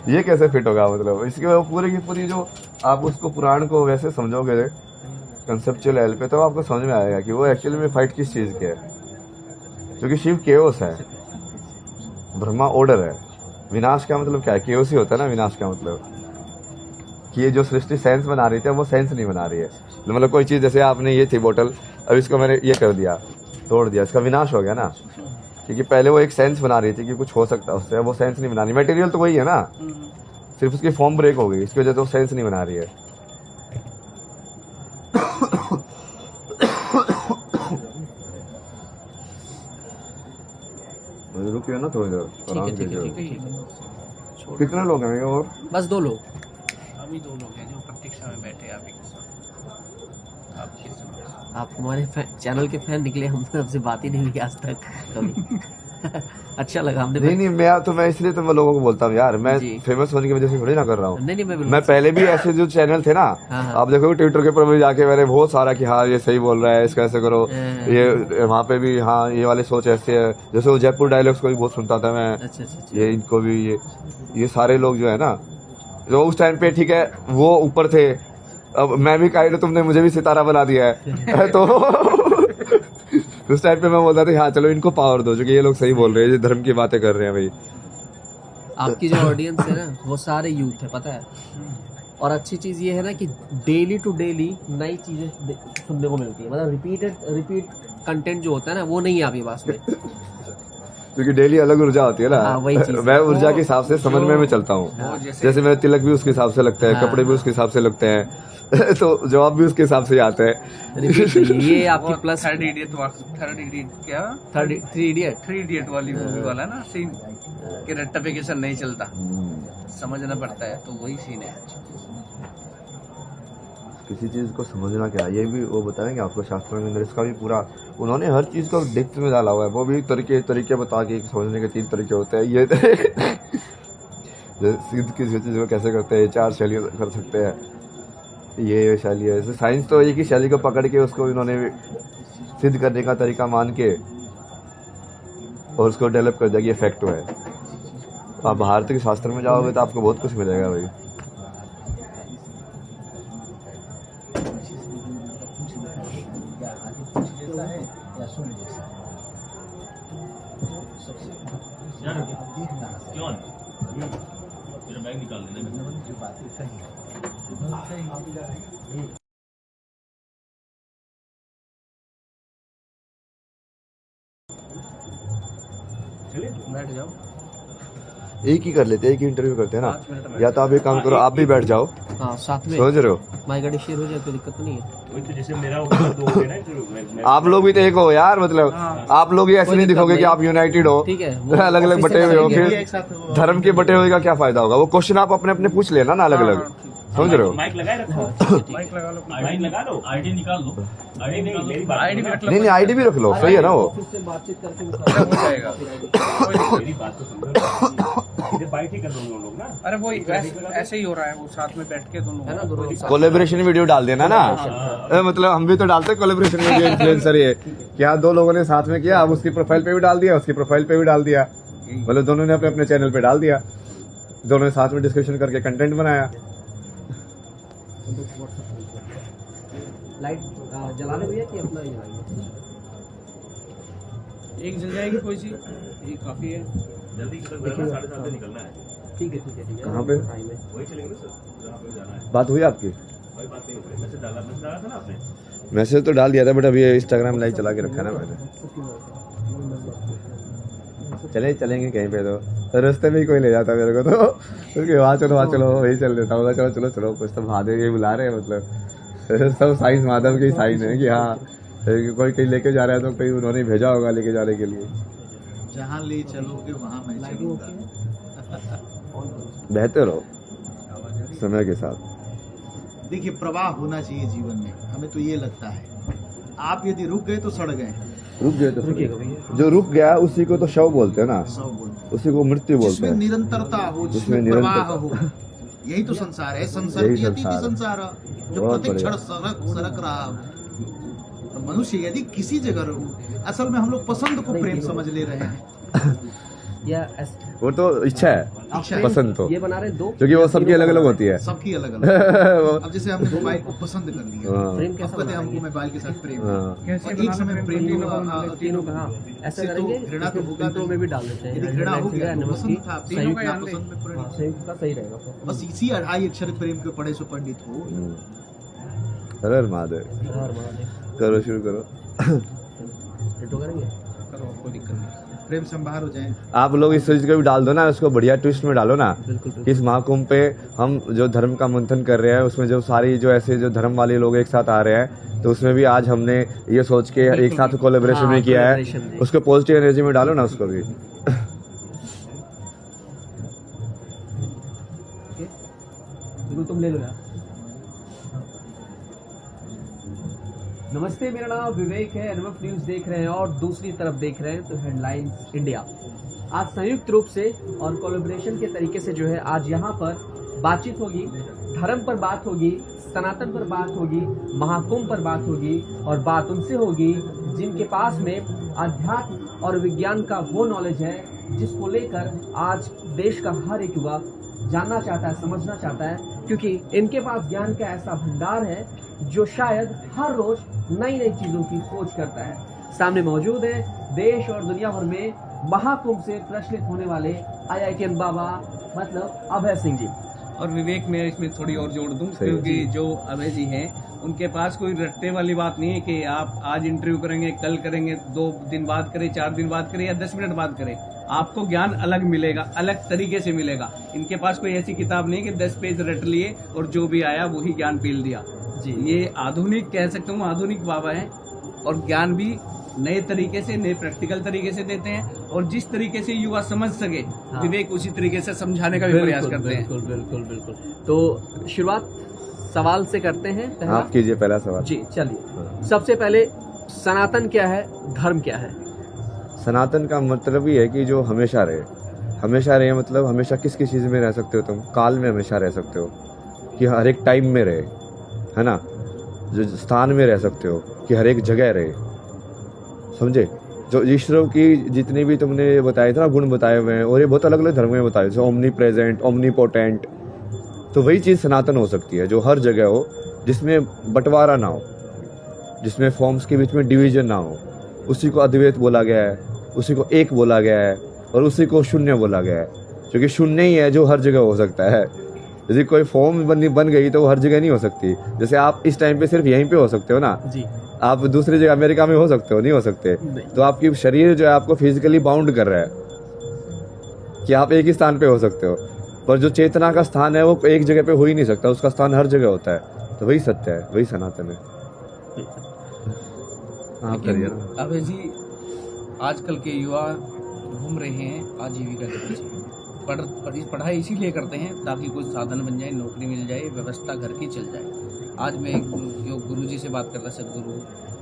ये कैसे फिट होगा? मतलब इसके वो पूरी की पूरी जो आप उसको पुराण को वैसे समझोगे कंसेप्चुअल लेवल पे, तो आपको समझ में आएगा कि वो एक्चुअली में फाइट किस चीज़ के है। क्योंकि शिव केओस है, ब्रह्मा ऑर्डर है। विनाश का मतलब क्या है? केओस ही होता है ना विनाश का मतलब, कि ये जो सृष्टि साइंस बना रही थी वो साइंस नहीं बना रही है। मतलब कोई चीज़, जैसे आपने ये थी बोतल, अब इसको मैंने ये कर दिया, तोड़ दिया, इसका विनाश हो गया ना। क्योंकि पहले वो एक साइंस बना रही थी कि कुछ हो सकता है उससे, वो साइंस नहीं बना रही। मटेरियल तो वही है ना, सिर्फ उसकी फॉर्म ब्रेक हो गई, इसकी वजह से वो साइंस नहीं बना रही है। रुकिए ना थोड़ी देर, आराम कीजिए। कितने लोग हैं और? बस 2 लोग। अभी 2 लोग हैं जो प्रतीक्षा में बैठे हैं अभी के साथ। आपके साथ आप हमारे चैनल के फैन निकले, हमने आपसे बात ही नहीं की आज तक कभी। अच्छा लगा हमने। नहीं मैं इसलिए तो मैं लोगों को बोलता हूँ यार, मैं फेमस होने की वजह से थोड़ी ना कर रहा हूँ। नहीं मैं पहले भी ऐसे जो चैनल थे ना, आप देखोगे ट्विटर के ऊपर भी जाके मैंने बहुत सारा कि हाँ ये सही बोल रहा है, इसका ऐसे करो, ये वहाँ पे भी हाँ ये वाले सोच ऐसे है। जैसे वो जयपुर डायलॉग्स को भी बहुत सुनता था मैं। अच्छा। ये इनको भी ये सारे लोग जो है ना, जो उस टाइम पे ठीक है वो ऊपर थे, अब मैं भी काइंड, तुमने मुझे भी सितारा बना दिया है। तो उस टाइम पे मैं बोलता था हाँ चलो इनको पावर दो, जो कि ये लोग सही बोल रहे हैं, ये धर्म की बातें कर रहे हैं भाई। आपकी जो ऑडियंस है ना वो सारे यूथ है, पता है। और अच्छी चीज़ ये है ना कि डेली टू डेली नई चीज़ें सुनने को मिलती है। मतलब रिपीट कंटेंट जो होता है ना वो नहीं है आपके पास में, क्योंकि डेली अलग ऊर्जा होती है ना। वही चीज़। मैं ऊर्जा के हिसाब से समझ में चलता हूँ। जैसे मेरे तिलक भी उसके हिसाब से लगता है, कपड़े भी उसके हिसाब से लगते हैं, तो जवाब भी उसके हिसाब से आते हैं। ये आपकी प्लस थर्ड इडियट वाली मूवी वाला ना सीन कि रेक्टिफिकेशन नहीं चलता, समझना पड़ता है, तो वही सीन है। किसी चीज को समझना क्या, ये भी वो बताएंगे आपको शास्त्रों के अंदर। इसका भी पूरा उन्होंने हर चीज को डेप्थ में डाला हुआ है। वो भी तरीके बता के समझने के 3 तरीके होते हैं। ये सिद्ध किसी चीज को कैसे करते हैं, 4 शैली कर सकते हैं, ये शैली है। साइंस तो एक ही शैली को पकड़ के उसको इन्होंने सिद्ध करने का तरीका मान के और उसको डेवलप कर दिया कि ये फैक्ट है। आप भारतीय शास्त्र में जाओगे तो आपको बहुत कुछ मिलेगा भाई। क्यों मेरा बैग निकाल देना जो बातें कही बैठ जाओ। एक ही कर लेते हैं, एक ही इंटरव्यू करते हैं 5 मिनट ना। में या तो आप एक काम करो, आप भी बैठ जाओ, हाँ साथ में समझ रहे हो। माई गाड़ी शेयर हो जाए कोई दिक्कत तो नहीं है। वही तो जैसे मेरा होगा तो हो गया ना इंटरव्यू में आप लोग भी तो एक हो यार, मतलब आप लोग ही ऐसे कोई नहीं दिक्कत दिखोगे कि नहीं। आप यूनाइटेड हो, ठीक है, अलग अलग ऑफिस से बटे हुए हो, करेंगे, फिर एक साथ वो- धर्म के बटे हुए का क्या फायदा होगा। वो क्वेश्चन आप अपने अपने पूछ लेना ना, अलग अलग, समझ रहे हो। माइक लगाए रखो, माइक लगा लो। माइक लगा लो, आईडी निकाल लो, आईडी नहीं मेरी बात आईडी भी रख लो। नहीं नहीं, आईडी भी रख लो, सही है ना वो। ऑफिस से बातचीत करके हो जाएगा। मेरी बात तो समझो, इधर बाइट ही कर दो लोग ना। अरे वो ऐसे ही हो रहा है, वो साथ में बैठ के दोनों है ना दोनों लोग साथ। कोलेब्रेशन वीडियो डाल देना ना। मतलब हम भी तो डालते हैं कोलेब्रेशन वीडियो, इन्फ्लुएंसर ये क्या दो लोगों ने साथ में किया, अब उसकी प्रोफाइल पे भी डाल दिया, उसकी प्रोफाइल पे भी डाल दिया, मतलब दोनों ने अपने अपने चैनल पे डाल दिया, दोनों ने साथ में डिस्कशन करके कंटेंट बनाया। लाइट जलाने भैया कि अपना ही जलाएंगे? एक जल जाएगी कोई सी, ये काफी है। जल्दी की 7:30 निकलना है। ठीक है ठीक है ठीक है। कहाँ पे? टाइम है। वही चलेंगे सर, जहाँ पे जाना है। बात हुई आपकी? वही बात नहीं हो रही। मैसेज डाला था ना आपने। मैसेज तो डाल दिया था, बट अभी इंस्टाग्राम लाइव चला के रखा है ना मैंने। चलेंगे कहीं पे तो रास्ते में ही कोई ले जाता मेरे को तो, क्योंकि वहाँ चलो वही चल देता हूँ, चलो कुछ तो महादेव ये बुला रहे हैं, मतलब सब साइंस माधव के ही साइन है कि हाँ कोई कहीं लेके जा रहा है तो कहीं उन्होंने भेजा होगा लेके जाने के लिए। जहाँ ले चलोगे वहाँ मैं चलूंगा। बहते रहो समय के साथ। देखिए प्रवाह होना चाहिए जीवन में, हमें तो ये लगता है। आप यदि रुक गए तो सड़ गए, रुक गए तो जो रुक गया उसी को तो शव बोलते हैं ना, सब बोलते उसी को मृत्यु बोलते जिसमें हैं। निरंतरता हो, जिसमें जिसमें प्रवाह निरंतरता। हो, यही तो संसार है। संसार यही की अति संसार है। संसार जो बहुत प्रत्येक बढ़िया। क्षण सरक रहा हो। तो मनुष्य यदि किसी जगह रहूं, असल में हम लोग पसंद को प्रेम समझ ले रहे हैं। या ऐसे वो तो इच्छा है, इच्छा है। पसंद तो, ये बना रहे दो क्योंकि वो सबकी अलग अलग होती है। सबकी अलग अलग। अब जैसे हमने मोबाइल को पसंद कर लिया, हाँ, फ्रेम अब कैसा कहते हैं हमको बनाएंगे? मोबाइल के साथ प्रेम है। हाँ। और एक समय प्रेम तीनों का हाँ ऐसा इससे तो करेंगे, घृणा तो होगा फिल्टरों में भी डाल देते हैं। यदि घृणा हो गया तो पसंद था, तीनों संयुक्त का ध्यान पसंद में प्रेम। हाँ, संयुक्त का सही रहेगा फिर। बस इसी 2.5 अक्षर प्रेम के पढ़े सो पंडित हो। हर हर महादेव। हर महादेव। करो, शुरू करो। डिटो करेंगे? करो, कोई दिक्कत नहीं। प्रेम से हम बाहर हो जाएं। आप लोग इस चीज को भी डाल दो ना, उसको बढ़िया ट्विस्ट में डालो ना। बिल्कुल कि इस महाकुंभ पे हम जो धर्म का मंथन कर रहे हैं, उसमें जो सारी जो ऐसे जो धर्म वाले लोग एक साथ आ रहे हैं, तो उसमें भी आज हमने ये सोच के एक साथ कोलेब्रेशन में किया है, collaboration में। उसको पॉजिटिव एनर्जी में डालो ना उसको भी। बिल्कुल तुम ले लो यार। नमस्ते, मेरा नाम विवेक है, एनएमएफ न्यूज देख रहे हैं और दूसरी तरफ देख रहे हैं तो हेडलाइंस इंडिया। आज संयुक्त रूप से और कोलैबोरेशन के तरीके से जो है आज यहाँ पर बातचीत होगी, धर्म पर बात होगी, सनातन पर बात होगी, महाकुंभ पर बात होगी और बात उनसे होगी जिनके पास में अध्यात्म और विज्ञान का वो नॉलेज है जिसको लेकर आज देश का हर एक युवा जानना चाहता है, समझना चाहता है, क्योंकि इनके पास ज्ञान का ऐसा भंडार है जो शायद हर रोज नई नई चीजों की खोज करता है। सामने मौजूद है देश और दुनिया भर में महाकुंभ से प्रचलित होने वाले IITN बाबा मतलब अभय सिंह जी। और विवेक मैं इसमें थोड़ी और जोड़ दूं, सही। क्योंकि जो अभय जी हैं उनके पास कोई रट्टे वाली बात नहीं है कि आप आज इंटरव्यू करेंगे, कल करेंगे, 2 दिन बाद करें, 4 दिन बाद करें या 10 मिनट बाद करें। आपको ज्ञान अलग मिलेगा, अलग तरीके से मिलेगा। इनके पास कोई ऐसी किताब नहीं कि 10 पेज रट लिए और जो भी आया वही ज्ञान पील दिया जी। ये आधुनिक कह सकता हूँ, आधुनिक बाबा हैं और ज्ञान भी नए तरीके से, नए प्रैक्टिकल तरीके से देते हैं और जिस तरीके से युवा समझ सके हाँ। विवेक उसी तरीके से समझाने का भी प्रयास करते हैं। बिल्कुल बिल्कुल बिल्कुल। तो शुरुआत सवाल से करते हैं। पहला आप कीजिए पहला सवाल। जी चलिए, सबसे पहले सनातन क्या है, धर्म क्या है? सनातन का मतलब ही है कि जो हमेशा रहे, हमेशा रहे मतलब हमेशा किस किस चीज़ में रह सकते हो तुम, काल में हमेशा रह सकते हो कि हर एक टाइम में रहे, है ना, जो स्थान में रह सकते हो कि हर एक जगह रहे, समझे। जो ईश्वरों की जितनी भी तुमने बताए थे ना गुण बताए हुए हैं, और ये बहुत अलग अलग धर्म में बताए, जैसे ओमनी प्रेजेंट, ओमनी पोटेंट, तो वही चीज़ सनातन हो सकती है जो हर जगह हो, जिसमें बंटवारा ना हो, जिसमें फॉर्म्स के बीच में डिवीजन ना हो, उसी को अद्वैत बोला गया उसी को एक बोला गया है और उसी को शून्य बोला गया है, क्योंकि शून्य ही है जो हर जगह हो सकता है। यदि कोई फॉर्म बन गई तो वो हर जगह नहीं हो सकती। जैसे आप इस टाइम पे सिर्फ यहीं पे हो सकते हो ना, जी आप दूसरी जगह अमेरिका में हो सकते हो, नहीं हो सकते। नहीं। तो आपकी शरीर जो है आपको फिजिकली बाउंड कर रहा है कि आप एक ही स्थान पे हो सकते हो, पर जो चेतना का स्थान है वो एक जगह पे हो ही नहीं सकता, उसका स्थान हर जगह होता है। तो वही सत्य है, वही सनातन है। आप करिए ना। अभय जी, आजकल के युवा घूम रहे हैं आजीविका के पीछे। पढ़ाई इसीलिए करते हैं ताकि कुछ साधन बन जाए, नौकरी मिल जाए, व्यवस्था घर की चल जाए। आज मैं एक गुरु जी से बात कर रहा, सदगुरु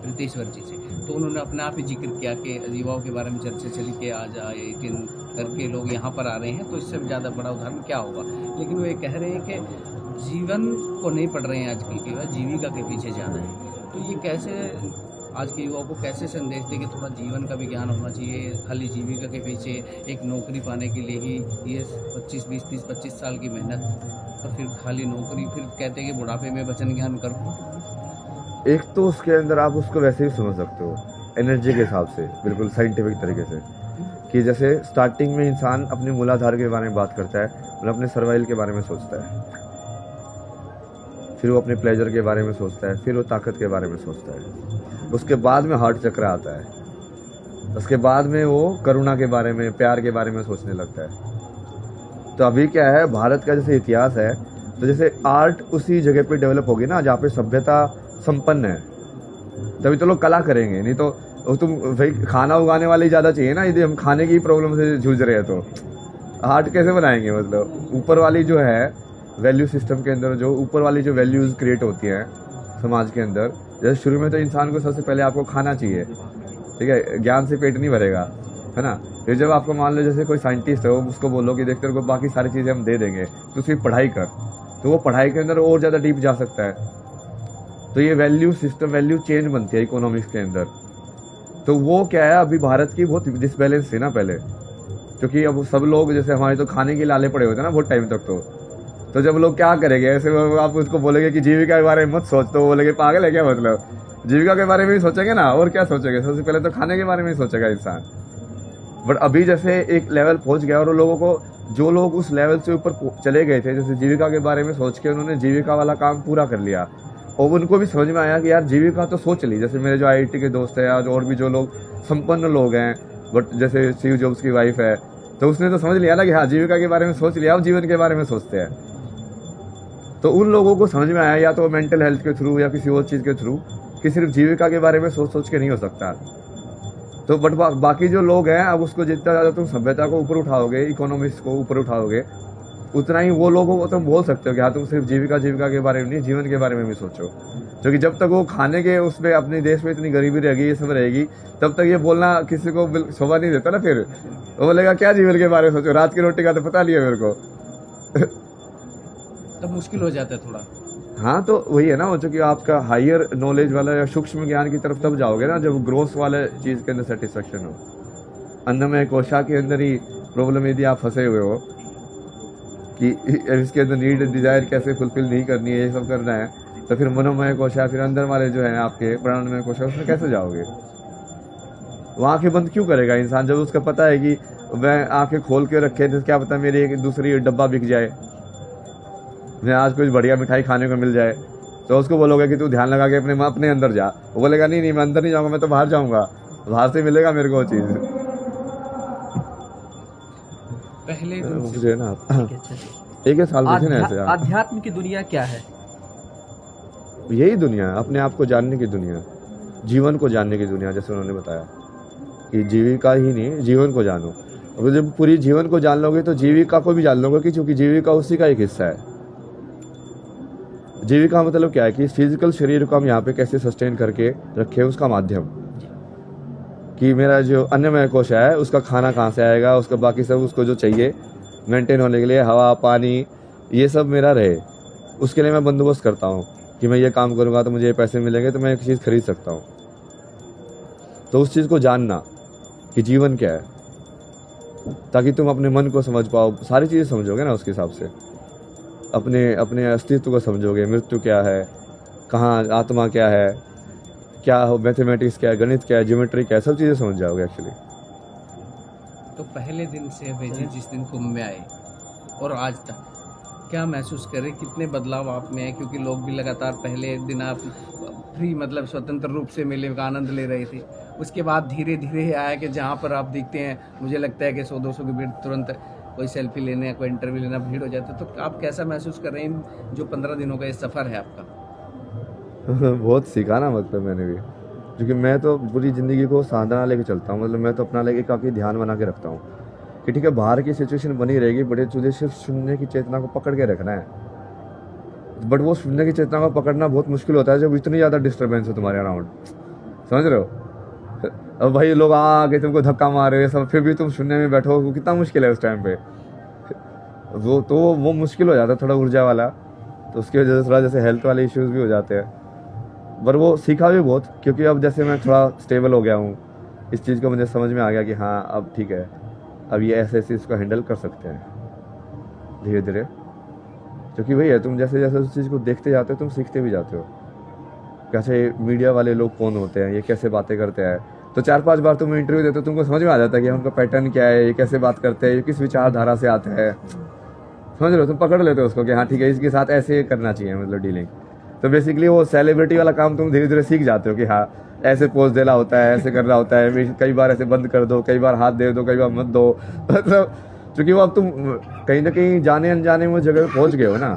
रितेश्वर जी से, तो उन्होंने अपने आप ही जिक्र किया कि युवाओं के बारे में चर्चा चली कि आज IIT करके लोग यहाँ पर आ रहे हैं, तो इससे ज़्यादा बड़ा उदाहरण क्या होगा। लेकिन वो ये कह रहे हैं कि जीवन को नहीं पढ़ रहे हैं आजकल के, वह जीविका के पीछे ज़्यादा है। तो ये कैसे आज के युवाओं को कैसे संदेश दे कि थोड़ा जीवन का भी ज्ञान होना चाहिए, खाली जीविका के पीछे एक नौकरी पाने के लिए ही ये 25, 20, 30, 25 साल की मेहनत और फिर खाली नौकरी, फिर कहते हैं कि बुढ़ापे में वचन ज्ञान करो। एक तो उसके अंदर आप उसको वैसे ही समझ सकते हो एनर्जी के हिसाब से, बिल्कुल साइंटिफिक तरीके से, कि जैसे स्टार्टिंग में इंसान अपने मूलाधार के बारे में बात करता है, मतलब अपने सर्वाइवल के बारे में सोचता है, फिर वो अपने प्लेजर के बारे में सोचता है, फिर वो ताकत के बारे में सोचता है, उसके बाद में हार्ट चक्र आता है, उसके बाद में वो करुणा के बारे में, प्यार के बारे में सोचने लगता है। तो अभी क्या है, भारत का जैसे इतिहास है, तो जैसे आर्ट उसी जगह पे डेवलप होगी ना जहाँ पे सभ्यता संपन्न है, तभी तो लोग कला करेंगे। नहीं तो तुम भाई खाना उगाने वाले ही ज़्यादा चाहिए ना, यदि हम खाने की प्रॉब्लम से जूझ रहे हैं तो आर्ट कैसे बनाएंगे। मतलब ऊपर वाली जो है वैल्यू सिस्टम के अंदर, जो ऊपर वाली जो वैल्यूज़ क्रिएट होती हैं समाज के अंदर, जैसे शुरू में तो इंसान को सबसे पहले आपको खाना चाहिए, ठीक है, ज्ञान से पेट नहीं भरेगा, है ना। फिर जब आपको मान लो जैसे कोई साइंटिस्ट है, उसको बोलो कि देख तेरे को बाकी सारी चीज़ें हम दे देंगे, तो सिर्फ पढ़ाई कर, तो वो पढ़ाई के अंदर और ज़्यादा डीप जा सकता है। तो ये वैल्यू सिस्टम, वैल्यू चेंज बनती है इकोनॉमिक्स के अंदर। तो वो क्या है, अभी भारत की बहुत डिसबैलेंस थी ना पहले, क्योंकि अब सब लोग जैसे हमारे तो खाने के लाले पड़े होते हैं ना बहुत टाइम तक। तो जब लोग क्या करेंगे, ऐसे आप उसको बोलेंगे कि जीविका के बारे में मत सोच, तो वो बोलेंगे पागल है क्या, मतलब जीविका के बारे में भी सोचेंगे ना, और क्या सोचेंगे, सबसे पहले तो खाने के बारे में ही सोचेगा इंसान। बट अभी जैसे एक लेवल पहुंच गया, और लोगों को, जो लोग उस लेवल से ऊपर चले गए थे, जैसे जीविका के बारे में सोच के उन्होंने जीविका वाला काम पूरा कर लिया, और उनको भी समझ में आया कि यार जीविका तो सोच ली। जैसे मेरे जो IIT के दोस्त हैं और भी जो लोग संपन्न लोग हैं, बट जैसे स्टीव जॉब्स की वाइफ है, तो उसने तो समझ लिया ना कि हाँ जीविका के बारे में सोच लिया, अब जीवन के बारे में सोचते हैं। तो उन लोगों को समझ में आया, या तो मेंटल हेल्थ के थ्रू या किसी और चीज़ के थ्रू, कि सिर्फ जीविका के बारे में सोच के नहीं हो सकता। तो बट बाकी जो लोग हैं, अब उसको जितना ज़्यादा तुम सभ्यता को ऊपर उठाओगे, इकोनॉमिक्स को ऊपर उठाओगे, उतना ही वो लोगों को तुम बोल सकते हो कि हाँ तुम सिर्फ जीविका के बारे में नहीं, जीवन के बारे में भी सोचो। क्योंकि जब तक वो खाने के उसमें अपने देश में इतनी गरीबी रहेगी, ये सब रहेगी, तब तक ये बोलना किसी को शोभा नहीं देता ना। फिर वो बोलेगा क्या जीवन के बारे में सोचो, रात की रोटी का तो पता नहीं है मेरे को। तब मुश्किल हो जाता है थोड़ा। हाँ, तो वही है ना, वो जो कि आपका हायर नॉलेज वाला या सूक्ष्म ज्ञान की तरफ तब जाओगे ना जब ग्रोथ वाले चीज़ के अंदर सेटिस्फेक्शन हो। अन्नमय कोशा के अंदर ही प्रॉब्लम यदि आप फंसे हुए हो कि इसके अंदर नीड डिजायर कैसे फुलफिल नहीं करनी है, ये सब करना है, तो फिर मनोमय कोशा, फिर अंदर वाले जो है आपके प्राणमय कोशा, उसमें कैसे जाओगे। वो आंखें बंद क्यों करेगा इंसान जब उसका पता है कि वह आंखें खोल के रखे, तो क्या पता मेरी एक दूसरी डब्बा बिक जाए, मैं आज कुछ बढ़िया मिठाई खाने को मिल जाए, तो उसको बोलोगे कि तू ध्यान लगा के अपने अंदर जा। वो बोलेगा नहीं मैं अंदर नहीं जाऊंगा, मैं तो बाहर जाऊंगा, बाहर से मिलेगा मेरे को वो चीज़। पहले मुझे ना एक साल मुझे ना ऐसे अध्यात्म की दुनिया क्या है? यही दुनिया है, अपने आप को जानने की दुनिया, जीवन को जानने की दुनिया। जैसे उन्होंने बताया कि जीविका ही नहीं, जीवन को जानो। अब जब पूरी जीवन को जान लोगे तो जीविका को भी जान लोगे, कि चूंकि जीविका उसी का एक हिस्सा है। जीविका मतलब क्या है कि फिजिकल शरीर को हम यहाँ पे कैसे सस्टेन करके रखे, उसका माध्यम, कि मेरा जो अन्नमय कोश है उसका खाना कहाँ से आएगा, उसका बाकी सब उसको जो चाहिए मेंटेन होने के लिए, हवा पानी ये सब मेरा रहे, उसके लिए मैं बंदोबस्त करता हूँ कि मैं ये काम करूँगा तो मुझे ये पैसे मिलेंगे तो मैं एक चीज़ खरीद सकता हूँ। तो उस चीज़ को जानना कि जीवन क्या है, ताकि तुम अपने मन को समझ पाओ, सारी चीज़ें समझोगे ना उसके हिसाब से, अपने अस्तित्व को समझोगे, मृत्यु क्या है, कहाँ आत्मा क्या है, क्या हो, मैथमेटिक्स क्या है, गणित क्या है, ज्योमेट्री क्या है, सब चीज़ें समझ जाओगे एक्चुअली। तो पहले दिन से भेजे जिस दिन कुंभ में आए और आज तक क्या महसूस करें, कितने बदलाव आप में है? क्योंकि लोग भी लगातार पहले दिन आप फ्री मतलब स्वतंत्र रूप से मेले का आनंद ले रहे थे, उसके बाद धीरे धीरे आया कि जहाँ पर आप दिखते हैं मुझे लगता है कि 100-200 की भीड़, तुरंत कोई सेल्फी लेने या कोई इंटरव्यू लेना भीड़ हो जाता है। तो आप कैसा महसूस कर रहे हैं जो 15 दिनों का ये सफ़र है आपका? बहुत सीखा ना मतलब मैंने भी, क्योंकि मैं तो पूरी ज़िंदगी को साधना लेके चलता हूँ। मतलब मैं तो अपना लेके काफ़ी ध्यान बना के रखता हूँ कि ठीक है बाहर की सिचुएशन बनी रहेगी, बट तुझे सिर्फ सुनने की चेतना को पकड़ के रखना है। बट वो सुनने की चेतना को पकड़ना बहुत मुश्किल होता है जब इतनी ज़्यादा डिस्टर्बेंस हो तुम्हारे अराउंड, समझ रहे हो? अब भाई लोग आके तुमको धक्का मार रहे हैं सब, फिर भी तुम सुनने में बैठो, वो कितना मुश्किल है उस टाइम पे। वो मुश्किल हो जाता है थोड़ा ऊर्जा वाला, तो उसकी वजह से थोड़ा जैसे हेल्थ वाले इश्यूज भी हो जाते हैं। पर वो सीखा भी बहुत, क्योंकि अब जैसे मैं थोड़ा स्टेबल हो गया हूँ, इस चीज़ को मुझे समझ में आ गया कि हाँ अब ठीक है, अब ये ऐसे इसको हैंडल कर सकते हैं धीरे धीरे। क्योंकि वही है, तुम जैसे जैसे उस चीज़ को देखते जाते हो तुम सीखते भी जाते हो। कैसे मीडिया वाले लोग कौन होते हैं, ये कैसे बातें करते हैं, तो 4-5 बार तुम इंटरव्यू देते हो तुमको समझ में आ जाता है कि उनका पैटर्न क्या है, ये कैसे बात करते हैं, ये किस विचारधारा से आते हैं, समझ रहे हो? तुम पकड़ लेते हो उसको कि हाँ ठीक है इसके साथ ऐसे करना चाहिए मतलब डीलिंग। तो बेसिकली वो सेलिब्रिटी वाला काम तुम धीरे धीरे सीख जाते हो कि हाँ ऐसे पोज देना होता है, ऐसे करना होता है, कई बार ऐसे बंद कर दो, कई बार हाथ दे दो, कई बार मत दो। मतलब क्योंकि वो अब तुम कहीं ना कहीं जाने अनजाने में उस जगह पे पहुंच गए हो ना,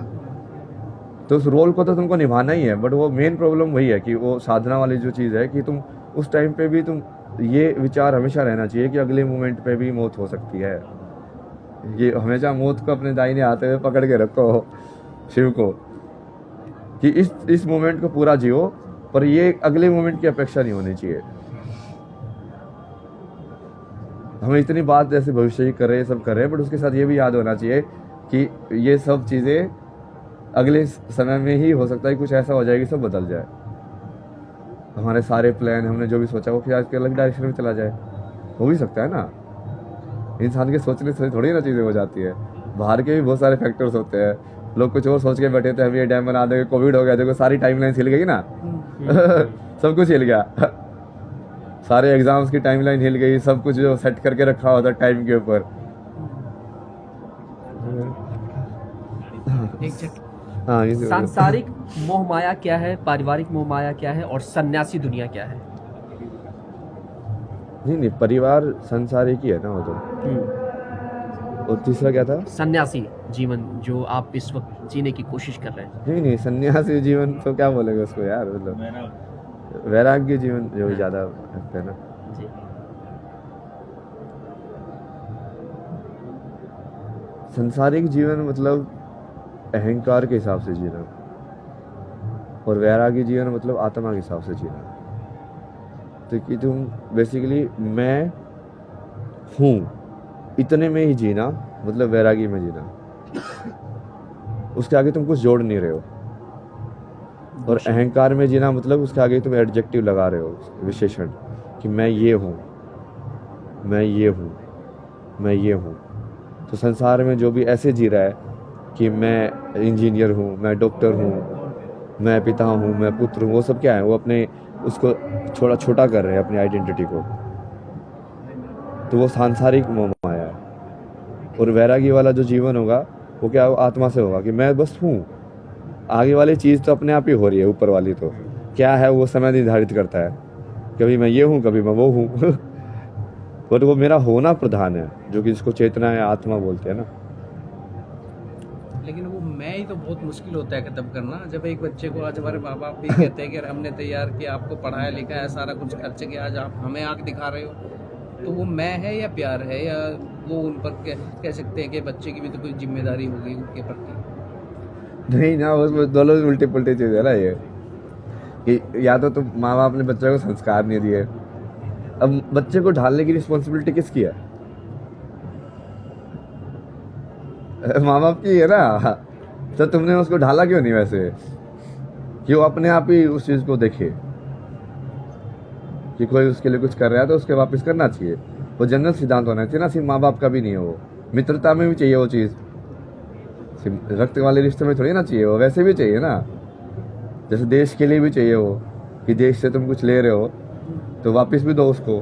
तो उस रोल को तो तुमको निभाना ही है। बट वो मेन प्रॉब्लम वही है कि वो साधना वाली जो चीज़ है कि तुम उस टाइम पे भी तुम ये विचार हमेशा रहना चाहिए कि अगले मोमेंट पे भी मौत हो सकती है। ये हमेशा मौत को अपने दाहिने हाथ में पकड़ के रखो शिव को, कि इस मोमेंट को पूरा जियो, पर ये अगले मोमेंट की अपेक्षा नहीं होनी चाहिए। हमें इतनी बात जैसे भविष्य की कर रहे हैं, सब कर रहे हैं, बट उसके साथ ये भी याद होना चाहिए कि ये सब चीज़ें अगले समय में ही हो सकता है कुछ ऐसा हो जाएगी सब बदल जाए। हमारे सारे प्लान हमने जो भी सोचा वो फिर आज के अलग डायरेक्शन में चला जाए, हो भी सकता है ना। इंसान के सोचने से थोड़ी ना चीज़ें हो जाती है, बाहर के भी बहुत सारे फैक्टर्स होते हैं। लोग कुछ और सोच के बैठे थे, हम ये डैम बना देंगे, कोविड हो गया, देखो सारी टाइमलाइन हिल गई ना। सब कुछ हिल गया, सारे एग्जाम्स की टाइमलाइन हिल गई, सब कुछ जो सेट करके रखा होता टाइम के ऊपर। हाँ, सांसारिक मोह माया क्या है, पारिवारिक मोह माया क्या है, और सन्यासी दुनिया क्या है? नहीं परिवार संसारिक ही है ना वो तो। और तीसरा क्या था? सन्यासी जीवन जो आप इस वक्त जीने की कोशिश कर रहे हैं। नहीं सन्यासी जीवन तो क्या बोलेंगे उसको यार, मतलब वैराग्य जीवन जो ज्यादा रखते हैं ना जी। संसारिक जीवन मतलब अहंकार के हिसाब से जीना, और वैराग्य जीवन मतलब आत्मा के हिसाब से जीना। तो कि तुम बेसिकली मैं हूँ इतने में ही जीना, मतलब वैरागी में जीना। उसके आगे तुम कुछ जोड़ नहीं रहे हो। और अहंकार में जीना मतलब उसके आगे तुम एडजेक्टिव लगा रहे हो, विशेषण, कि मैं ये हूँ, मैं ये हूँ, मैं ये हूँ। तो संसार में जो भी ऐसे जी रहा है कि मैं इंजीनियर हूँ, मैं डॉक्टर हूँ, मैं पिता हूँ, मैं पुत्र हूँ, वो सब क्या है? वो अपने उसको छोटा कर रहे हैं अपनी आइडेंटिटी को। तो वो सांसारिक मोह माया है। और वैरागी वाला जो जीवन होगा वो क्या होगा? आत्मा से होगा कि मैं बस हूँ, आगे वाली चीज़ तो अपने आप ही हो रही है, ऊपर वाली तो क्या है वो समय निर्धारित करता है, कभी मैं ये हूँ कभी मैं वो हूँ। पर वो मेरा होना प्रधान है, जो कि जिसको चेतना या आत्मा बोलते हैं ना। लेकिन वो मैं ही तो बहुत मुश्किल होता है खत्म करना। जब एक बच्चे को आज हमारे माँ बाप भी कहते हैं कि हमने तैयार किया, आपको पढ़ाया लिखाया, सारा कुछ खर्च किया, आज आप हमें आँख दिखा रहे हो, तो वो मैं है या प्यार है, या वो उन पर कह सकते हैं कि बच्चे की भी तो कोई जिम्मेदारी होगी उनके प्रति? नहीं ना, उसमें दोनों उल्टी पुल्टी चीज़ है ना ये, कि या तो तुम माँ बाप ने बच्चे को संस्कार नहीं दिए, अब बच्चे को ढालने की रिस्पॉन्सिबिलिटी किसकी है? माँ बाप की है ना। तो तुमने उसको ढाला क्यों नहीं वैसे, कि वो अपने आप ही उस चीज़ को देखे कि कोई उसके लिए कुछ कर रहा है तो उसके वापस करना चाहिए। वो जनरल सिद्धांत होना चाहिए ना, सिर्फ माँ बाप का भी नहीं है वो, मित्रता में भी चाहिए वो चीज़, सिर्फ रक्त वाले रिश्ते में थोड़ी ना चाहिए वो, वैसे भी चाहिए ना। जैसे देश के लिए भी चाहिए वो, कि देश से तुम कुछ ले रहे हो तो वापस भी दो उसको।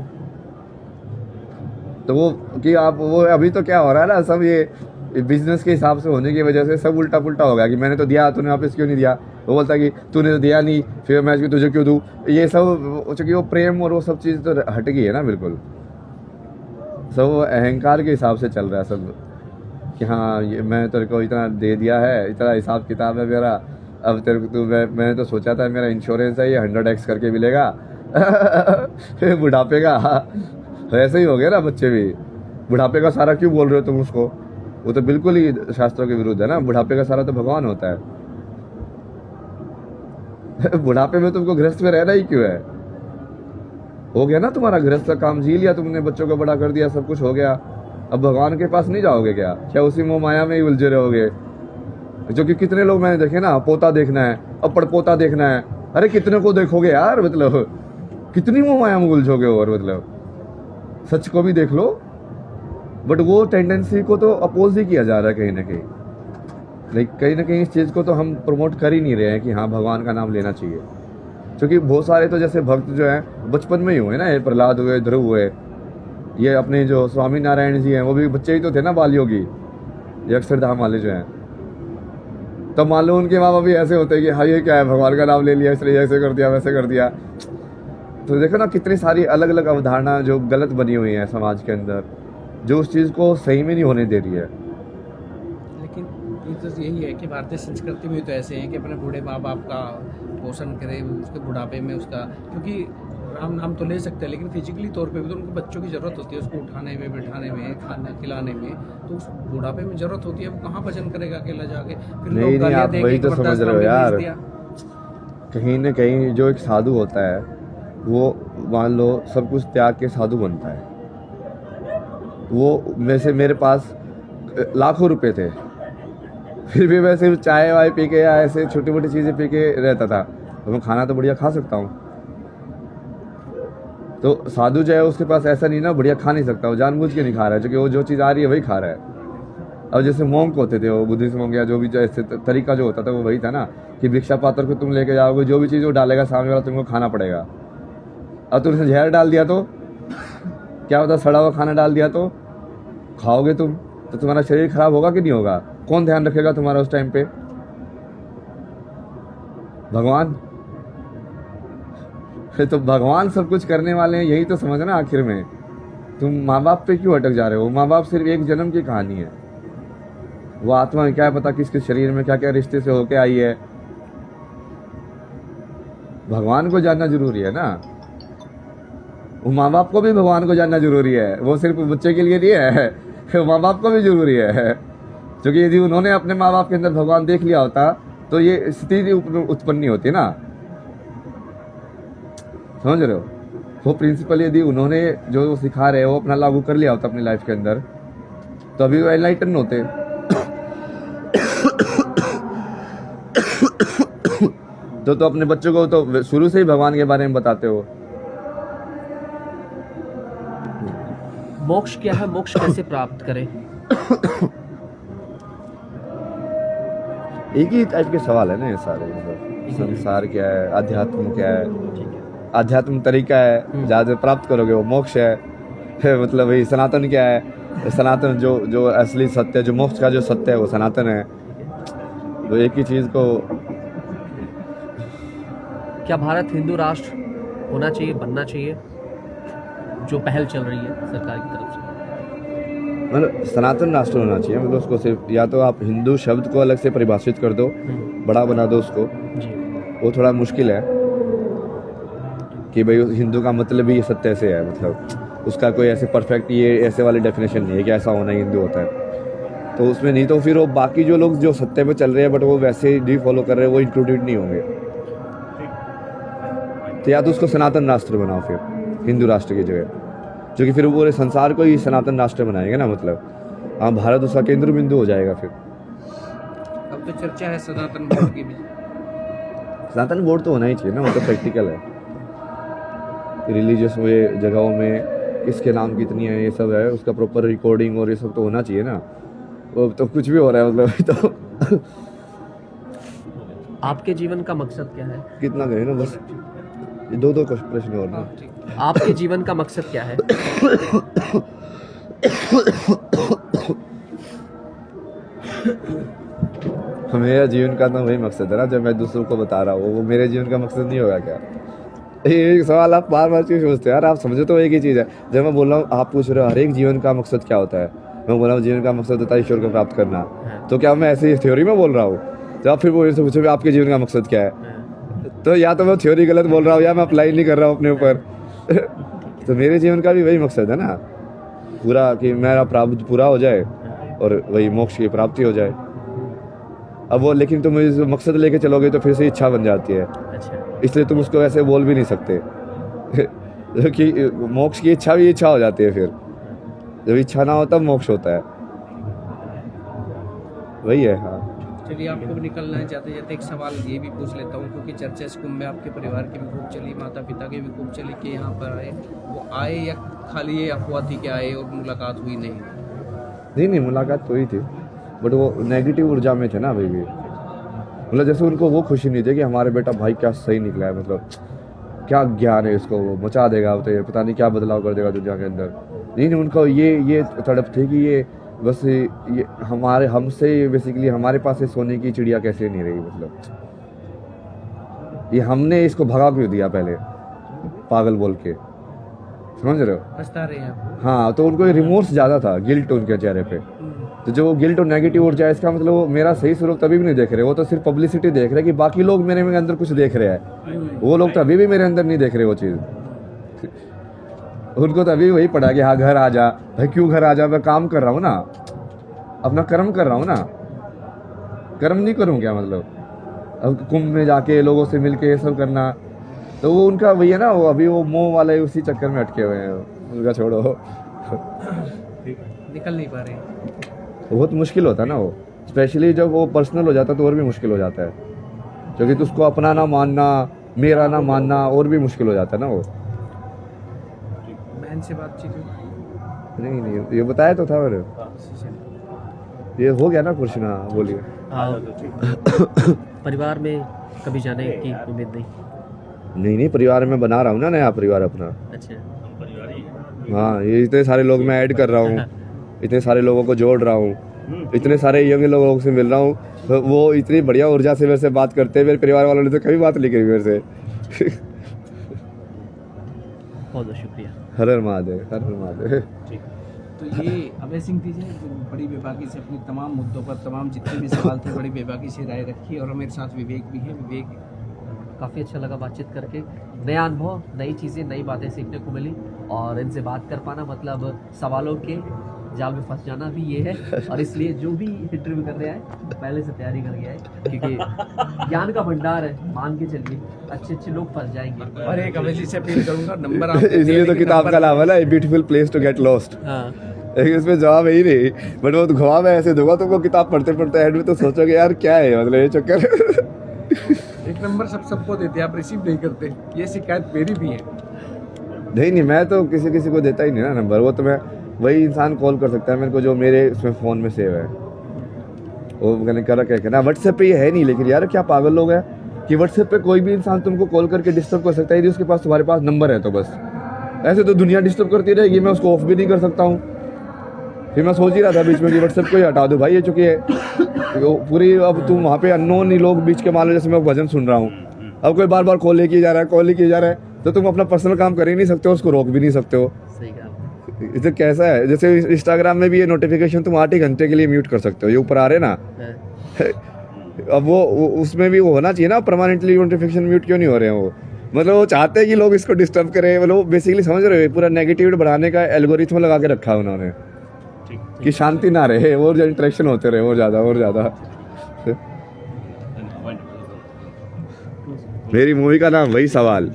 तो वो कि आप वो अभी तो क्या हो रहा है ना, सब ये बिजनेस के हिसाब से होने की वजह से सब उल्टा पुल्टा हो गया कि मैंने तो दिया, तूने वापस क्यों नहीं दिया। वो बोलता कि तूने तो दिया नहीं, फिर मैं इसको तुझे क्यों दूँ। ये सब चूँकि वो प्रेम और वो सब चीज़ तो हट गई है ना बिल्कुल। सब अहंकार के हिसाब से चल रहा है सब कि हाँ ये मैं तेरे को इतना दे दिया है, इतना हिसाब किताब है मेरा, अब तेरे को तू मैंने तो सोचा था मेरा इंश्योरेंस है ये 100x करके मिलेगा फिर बुढ़ापे का ऐसे ही हो गया ना। बच्चे भी बुढ़ापे का सारा क्यों बोल रहे हो तुम उसको, वो तो बिल्कुल ही शास्त्रों के विरुद्ध है ना। बुढ़ापे का सारा तो भगवान होता है बुढ़ापे में तुमको गृहस्थ में रहना ही क्यों है। हो गया ना तुम्हारा गृहस्थ का काम, जी लिया तुमने, बच्चों को बड़ा कर दिया, सब कुछ हो गया। अब भगवान के पास नहीं जाओगे क्या? क्या उसी मोह माया में ही उलझे रहोगे? जो कि कितने लोग मैंने देखे ना, पोता देखना है, अब पड़पोता देखना है। अरे कितने को देखोगे यार, मतलब कितनी मोह माया में उलझोगे। और मतलब सच को भी देख लो, बट वो टेंडेंसी को तो अपोज ही किया जा रहा है कहीं ना कहीं। लाइक कहीं ना कहीं इस चीज़ को तो हम प्रमोट कर ही नहीं रहे हैं कि हाँ भगवान का नाम लेना चाहिए। क्योंकि बहुत सारे तो जैसे भक्त जो हैं बचपन में ही हुए ना, ये प्रहलाद हुए, ध्रुव हुए, ये अपने जो स्वामी नारायण जी हैं वो भी बच्चे ही तो थे ना, बाल योगी, ये अक्षरधाम वाले जो हैं। तब मान लो उनके माँ बाप भी ऐसे होते हैं कि हाँ ये क्या है, भगवान का नाम ले लिया इसलिए ऐसे कर दिया वैसे कर दिया। तो देखो ना कितनी सारी अलग अलग अवधारणा जो गलत बनी हुई है समाज के अंदर, जो उस चीज़ को सही में नहीं होने दे रही है। लेकिन ये तो यही है कि भारतीय संस्कृति में तो ऐसे हैं कि अपने बूढ़े माँ बाप का पोषण करे, उसके बुढ़ापे में उसका, क्योंकि हम तो ले सकते हैं लेकिन फिजिकली तौर पे भी तो उनको बच्चों की ज़रूरत होती है, उसको उठाने में, बिठाने में, खाना खिलाने में। तो उस बुढ़ापे में ज़रूरत होती है, वो कहाँ भजन करेगा अकेला जाके। फिर लोग नहीं गालियाँ आप देंगे वही कि तो समझ वृद्धाश्रम रहे हो में यार। भेज दिया। कहीं ना कहीं जो एक साधु होता है वो मान लो सब कुछ त्याग के साधु बनता है। वो वैसे मेरे पास लाखों रुपए थे, फिर भी मैं सिर्फ चाय वाय पी के या ऐसे छोटी मोटी चीज़ें पी के रहता था, तो मैं खाना तो बढ़िया खा सकता हूँ। तो साधु जो है उसके पास ऐसा नहीं ना बढ़िया खा नहीं सकता, वो जानबूझ के नहीं खा रहा है, क्योंकि वो जो चीज़ आ रही है वही खा रहा है। अब जैसे मोंक होते थे, वो बुद्धिस्ट मोंक या जो भी, जो ऐसे तरीका जो होता था वो वही था ना कि भिक्षा पात्र को तुम लेके जाओगे, जो भी चीज़ वो डालेगा सामने वाला तुमको खाना पड़ेगा। अब तुमने जहर डाल दिया तो क्या होता, सड़ा हुआ खाना डाल दिया तो खाओगे तुम, तो तुम्हारा शरीर खराब होगा कि नहीं होगा? कौन ध्यान रखेगा तुम्हारा उस टाइम पे? भगवान। तो भगवान सब कुछ करने वाले हैं, यही तो समझना। आखिर में तुम माँ बाप पे क्यों अटक जा रहे हो? माँ बाप सिर्फ एक जन्म की कहानी है, वो आत्मा क्या पता किस किस शरीर में क्या क्या रिश्ते से होके आई है। भगवान को जानना जरूरी है ना, वो माँ बाप को भी भगवान को जानना जरूरी है। वो सिर्फ बच्चे के लिए नहीं है, माँ बाप को भी जरूरी है। क्योंकि यदि उन्होंने अपने माँ बाप के अंदर भगवान देख लिया होता तो ये स्थिति उत्पन्न नहीं होती ना, समझ रहे हो? वो प्रिंसिपल यदि उन्होंने जो सिखा रहे हैं वो अपना लागू कर लिया होता अपनी लाइफ के अंदर, तो अभी वो एनलाइटन होते। तो अपने बच्चों को तो शुरू से ही भगवान के बारे में बताते हो। मोक्ष क्या है, मोक्ष कैसे प्राप्त करें? एक ही टाइप के सवाल है ना ये सारे, मतलब संसार क्या है, अध्यात्म क्या है। आध्यात्म तरीका है, जहाँ प्राप्त करोगे वो मोक्ष है। मतलब वही सनातन क्या है, सनातन जो असली सत्य है, जो मोक्ष का जो सत्य है वो सनातन है। तो एक ही चीज को, क्या भारत हिंदू राष्ट्र होना चाहिए, बनना चाहिए, जो पहल चल रही है सरकार की तरफ से? मतलब सनातन राष्ट्र होना चाहिए। मतलब उसको सिर्फ या तो आप हिंदू शब्द को अलग से परिभाषित कर दो, बड़ा बना दो उसको, जी। वो थोड़ा मुश्किल है कि भाई हिंदू का मतलब ही सत्य से है। मतलब उसका कोई ऐसे परफेक्ट ये ऐसे वाली डेफिनेशन नहीं है कि ऐसा होना ही हिंदू होता है। तो उसमें नहीं, तो फिर वो बाकी जो लोग जो सत्य पे चल रहे हैं बट वो वैसे ही डी फॉलो कर रहे हैं, वो इंक्लूडेड नहीं होंगे। तो या तो उसको सनातन राष्ट्र बनाओ फिर हिंदू राष्ट्र की जगह, क्योंकि फिर वो पूरे संसार को ही सनातन राष्ट्र बनाएंगे ना। मतलब हाँ, भारत उसका केंद्र बिंदु हो जाएगा फिर। अब तो चर्चा है सनातन बोर्ड की भी। सनातन बोर्ड तो होना ही चाहिए ना, वो तो प्रैक्टिकल है। रिलीजियस वे जगहों में किसके नाम कितनी है ये सब है, उसका प्रॉपर रिकॉर्डिंग और ये सब तो होना चाहिए ना। वो तो कुछ भी हो रहा है मतलब तो आपके जीवन का मकसद क्या है? कितना करें ना, बस ये दो प्रश्न और ना। आपके जीवन का मकसद क्या है? मेरा जीवन का तो वही मकसद है ना, जब मैं दूसरों को बता रहा हूँ, वो मेरे जीवन का मकसद नहीं होगा क्या? ये एक सवाल आप बार बार क्यों सोचते हो यार? आप समझो तो एक ही चीज़ है। जब मैं बोल रहा हूँ, आप पूछ रहे हो हर एक जीवन का मकसद क्या होता है, मैं बोल रहा हूँ जीवन का मकसद होता है ईश्वर को प्राप्त करना, तो क्या मैं ऐसे थ्योरी में बोल रहा हूँ? जब आप फिर वो से पूछो आपके जीवन का मकसद क्या है, तो या तो मैं थ्योरी गलत बोल रहा हूँ या मैं अप्लाई नहीं कर रहा हूँ अपने ऊपर। तो मेरे जीवन का भी वही मकसद है ना, पूरा कि मेरा प्रारब्ध पूरा हो जाए और वही मोक्ष की प्राप्ति हो जाए। अब वो लेकिन तुम इस मकसद लेके चलोगे तो फिर से इच्छा बन जाती है, अच्छा, इसलिए तुम उसको ऐसे बोल भी नहीं सकते। कि मोक्ष की इच्छा भी इच्छा हो जाती है, फिर जब इच्छा ना हो तब मोक्ष होता है, वही है। हाँ चलिए, आपको भी निकलना है, जाते जाते एक सवाल ये भी पूछ लेता हूँ, क्योंकि चर्चा इस कुंभ में आपके परिवार की भी खूब चली, माता पिता की भी खूब चली कि यहाँ पर आए, वो आए या खाली ये अफवाह थी कि आए और मुलाकात हुई नहीं? नहीं, मुलाकात तो ही थी, बट वो नेगेटिव ऊर्जा में थे ना अभी भी। मतलब जैसे उनको वो खुशी नहीं थी कि हमारे बेटा भाई क्या सही निकला है, मतलब क्या ज्ञान है इसको, वो मचा देगा, तो ये पता नहीं क्या बदलाव कर देगा दुनिया के अंदर। नहीं, उनको ये तड़प थी कि ये बस ये हमारे हमसे बेसिकली हमारे पास से सोने की चिड़िया कैसे नहीं रही, मतलब ये हमने इसको भगा क्यों दिया पहले पागल बोल के, समझ रहे हो? पछता रहे हैं आप? हाँ, तो उनको रिमोर्स ज़्यादा था, गिल्ट उनके चेहरे पे। तो जो वो गिल्ट और नेगेटिव ऊर्जा है, इसका मतलब वो मेरा सही स्वरूप तभी भी नहीं देख रहे, वो तो सिर्फ पब्लिसिटी देख रहे हैं कि बाकी लोग मेरे में अंदर कुछ देख रहे हैं, वो लोग तो अभी भी मेरे अंदर नहीं देख रहे वो चीज़। उनको तो अभी वही पड़ा कि हाँ घर आ जा भाई, क्यों घर आ जा, मैं काम कर रहा हूँ ना, अपना कर्म कर रहा हूँ ना, कर्म नहीं करूँ क्या मतलब? अब कुंभ में जाके लोगों से मिलके ये सब करना, तो वो उनका वही है ना, वो अभी वो मोह वाले उसी चक्कर में अटके हुए हैं, उनका छोड़ो। निकल नहीं पा रहे? बहुत मुश्किल होता है ना वो, स्पेशली जब वो पर्सनल हो जाता है तो और भी मुश्किल हो जाता है, क्योंकि तो उसको अपना ना मानना, मेरा ना मानना और भी मुश्किल हो जाता है ना वो। बहन से बातचीत हुई? नहीं, ये बताया तो था मैंने, ये हो गया ना कुछ ना, बोलिए। परिवार में कभी जाने की उम्मीद नहीं? नहीं, परिवार में बना रहा हूँ ना नया परिवार अपना। अच्छा, हाँ, ये इतने सारे लोग मैं ऐड कर रहा हूँ, इतने सारे लोगों को जोड़ रहा हूँ, इतने सारे यंग लोगों से मिल रहा हूँ, तो वो इतनी बढ़िया ऊर्जा से मेरे से बात करते हैं, मेरे परिवार वालों ने तो कभी बात नहीं करी मेरे से। बहुत बहुत शुक्रिया। हर हर महादेव, हर हर महादेव। तो ये अभय सिंह जी ने बड़ी बेबाकी से अपने तमाम मुद्दों पर, तमाम जितने भी सवाल थे, बड़ी बेबाकी से राय रखी, और मेरे साथ विवेक भी है। विवेक, काफ़ी अच्छा लगा बातचीत करके, नया अनुभव, नई चीज़ें, नई बातें सीखने को मिली, और इनसे बात कर पाना मतलब सवालों के जाल में फंस जाना भी ये है, और इसलिए जो भी इंटरव्यू करने आए पहले से तैयारी करके आए, क्योंकि ज्ञान का भंडार है, मान के चलिए अच्छे लोग फंस जाएंगे। और एक अभय जी से अपील करूंगा, नंबर आप इसलिए तो किताब का नाम है ना, a beautiful place to get lost. हाँ, इसमें जवाब है ही नहीं, बट वो घुमा मैं ऐसे दूंगा तुमको, किताब पढ़ते पढ़ते एंड में तो सोचोगे यार क्या है, मतलब ये चक्कर। एक नंबर सबको देते हैं, आप रिसीव नहीं करते, ये शिकायत मेरी भी है। नहीं, मैं तो किसी को देता ही नहीं ना नंबर, वो तो मैं वही इंसान कॉल कर सकता है मेरे को जो मेरे उसमें फ़ोन में सेव है, वो मैंने कर रखा है ना। व्हाट्सएप पे ये है नहीं, लेकिन यार क्या पागल लोग हैं कि व्हाट्सएप पे कोई भी इंसान तुमको कॉल करके डिस्टर्ब कर सकता है, यदि उसके पास तुम्हारे पास नंबर है तो बस। ऐसे तो दुनिया डिस्टर्ब करती रहेगी, मैं उसको ऑफ भी नहीं कर सकता हूँ। फिर मैं सोच ही रहा था बीच में कि व्हाट्सएप को ही हटा दो भाई, ये चुकी है तो पूरी। अब तुम वहाँ पे अननोन ही लोग बीच के मान लो, जैसे मैं भजन सुन रहा हूँ, अब कोई बार कॉल लेके जा रहा है, कॉल लेके जा रहा है, तो तुम अपना पर्सनल काम कर ही नहीं सकते हो, उसको रोक भी नहीं सकते हो। सही कहा। इसे कैसा है, जैसे इंस्टाग्राम में भी ये नोटिफिकेशन तुम 8 ही घंटे के लिए म्यूट कर सकते हो, ये ऊपर आ रहे ना। अब वो उसमें भी वो होना चाहिए ना, परमानेंटली नोटिफिकेशन म्यूट क्यों नहीं हो रहे हैं वो? मतलब वो चाहते हैं कि लोग इसको डिस्टर्ब करें, मतलब वो बेसिकली समझ रहे हो, पूरा नेगेटिविटी बढ़ाने का एल्गोरिथम लगा के रखा है उन्होंने कि शांति ना रहे, और जो इंटरेक्शन होते रहे और ज़्यादा। मेरी मूवी का नाम वही सवाल,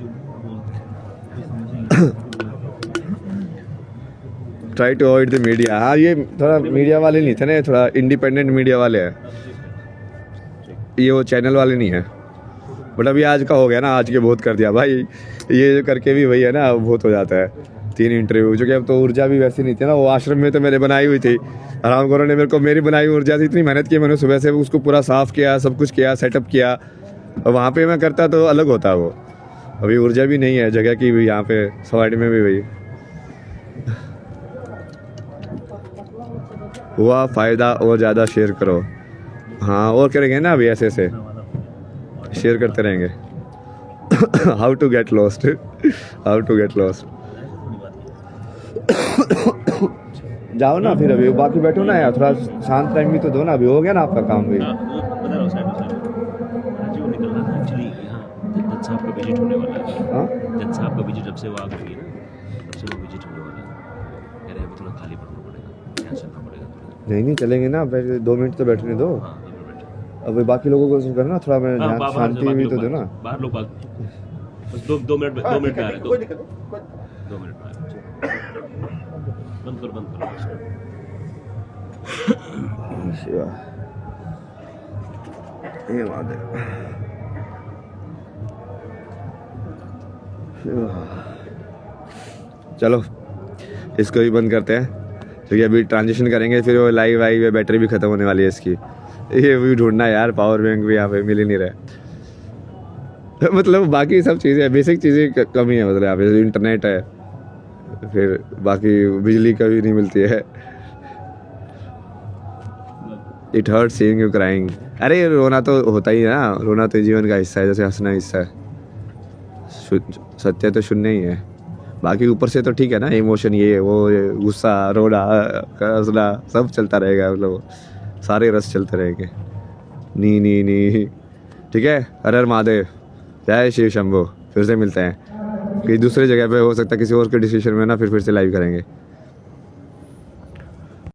try to avoid the media. हाँ, ये थोड़ा मीडिया वाले नहीं थे ना, थोड़ा इंडिपेंडेंट मीडिया वाले हैं, ये वो चैनल वाले नहीं है। बट अभी आज का हो गया ना, आज के बहुत कर दिया भाई, ये जो करके भी वही है ना, बहुत हो जाता है 3 इंटरव्यू, जो कि अब तो ऊर्जा भी वैसी नहीं थी ना। वो आश्रम में तो मेरे बनाई हुई थी, आराम करो ने मेरे को मेरी बनाई हुई ऊर्जा थी, इतनी मेहनत की मैंने, सुबह से उसको पूरा साफ़ किया, सब कुछ किया, सेटअप किया, और वहाँ पे मैं करता तो अलग होता वो। अभी ऊर्जा भी नहीं है जगह की भी, यहाँ पे सवाड़ी में भी वही। हुआ फ़ायदा और ज़्यादा शेयर करो। हाँ और करेंगे ना अभी ऐसे ऐसे शेयर करते रहेंगे। How to get lost, how to get lost. जाओ ना फिर अभी, बाकी बैठो ना यार, थोड़ा शांत टाइम भी तो दो ना, अभी हो गया ना आपका काम भी। हाँ, वो बता रहा हूँ साइड जी, वो निकल रहा था एक्चुअली यहाँ जज साहब का विजिट होने वाला है। हाँ जज साहब का विजिट जब से वो आ गई है ना, तब से वो विजिट होने वाला है। कह रहे अभी थोड़ा खाली पड़ना पड़ेगा, यहाँ चलना पड़ेगा थोड़ा। नहीं चलेंगे ना, पहले 2 मिनट तो बैठने दो। हाँ 2 मिनट बैठे। अब बाकी लोगों को करना थोड़ा, मैं हाँ, बाहर शांति बाकी भी लोग तो दो ना। बाहर लोग बस 2 मिनट में आ रहे हैं। 2 मिनट में आ रहे हैं। बंद करो शिवा ये बात है। चलो इसको भी बंद करते हैं, क्योंकि अभी ट्रांजिशन करेंगे फिर वो लाइव आई हुई बैटरी भी ख़त्म होने वाली है इसकी। ये भी ढूंढना है यार, पावर बैंक भी यहाँ पे मिल ही नहीं रहा। मतलब बाकी सब चीज़ें बेसिक चीज़ें कमी है, मतलब यहाँ पे इंटरनेट है, फिर बाकी बिजली का भी नहीं मिलती है। It hurt seeing you crying. अरे रोना तो होता ही है ना, रोना तो जीवन का हिस्सा है, जैसे हंसना हिस्सा है। सत्य तो शून्य ही है, बाकी ऊपर से तो ठीक है ना, इमोशन ये वो गुस्सा रोना हंसना सब चलता रहेगा, मतलब सारे रस चलते रहेंगे। नी ठीक है। हर हर महादेव, जय शिव शंभो। फिर से मिलते हैं कि दूसरी जगह पे, हो सकता है किसी और के डिसीजन में ना, फिर से लाइव करेंगे।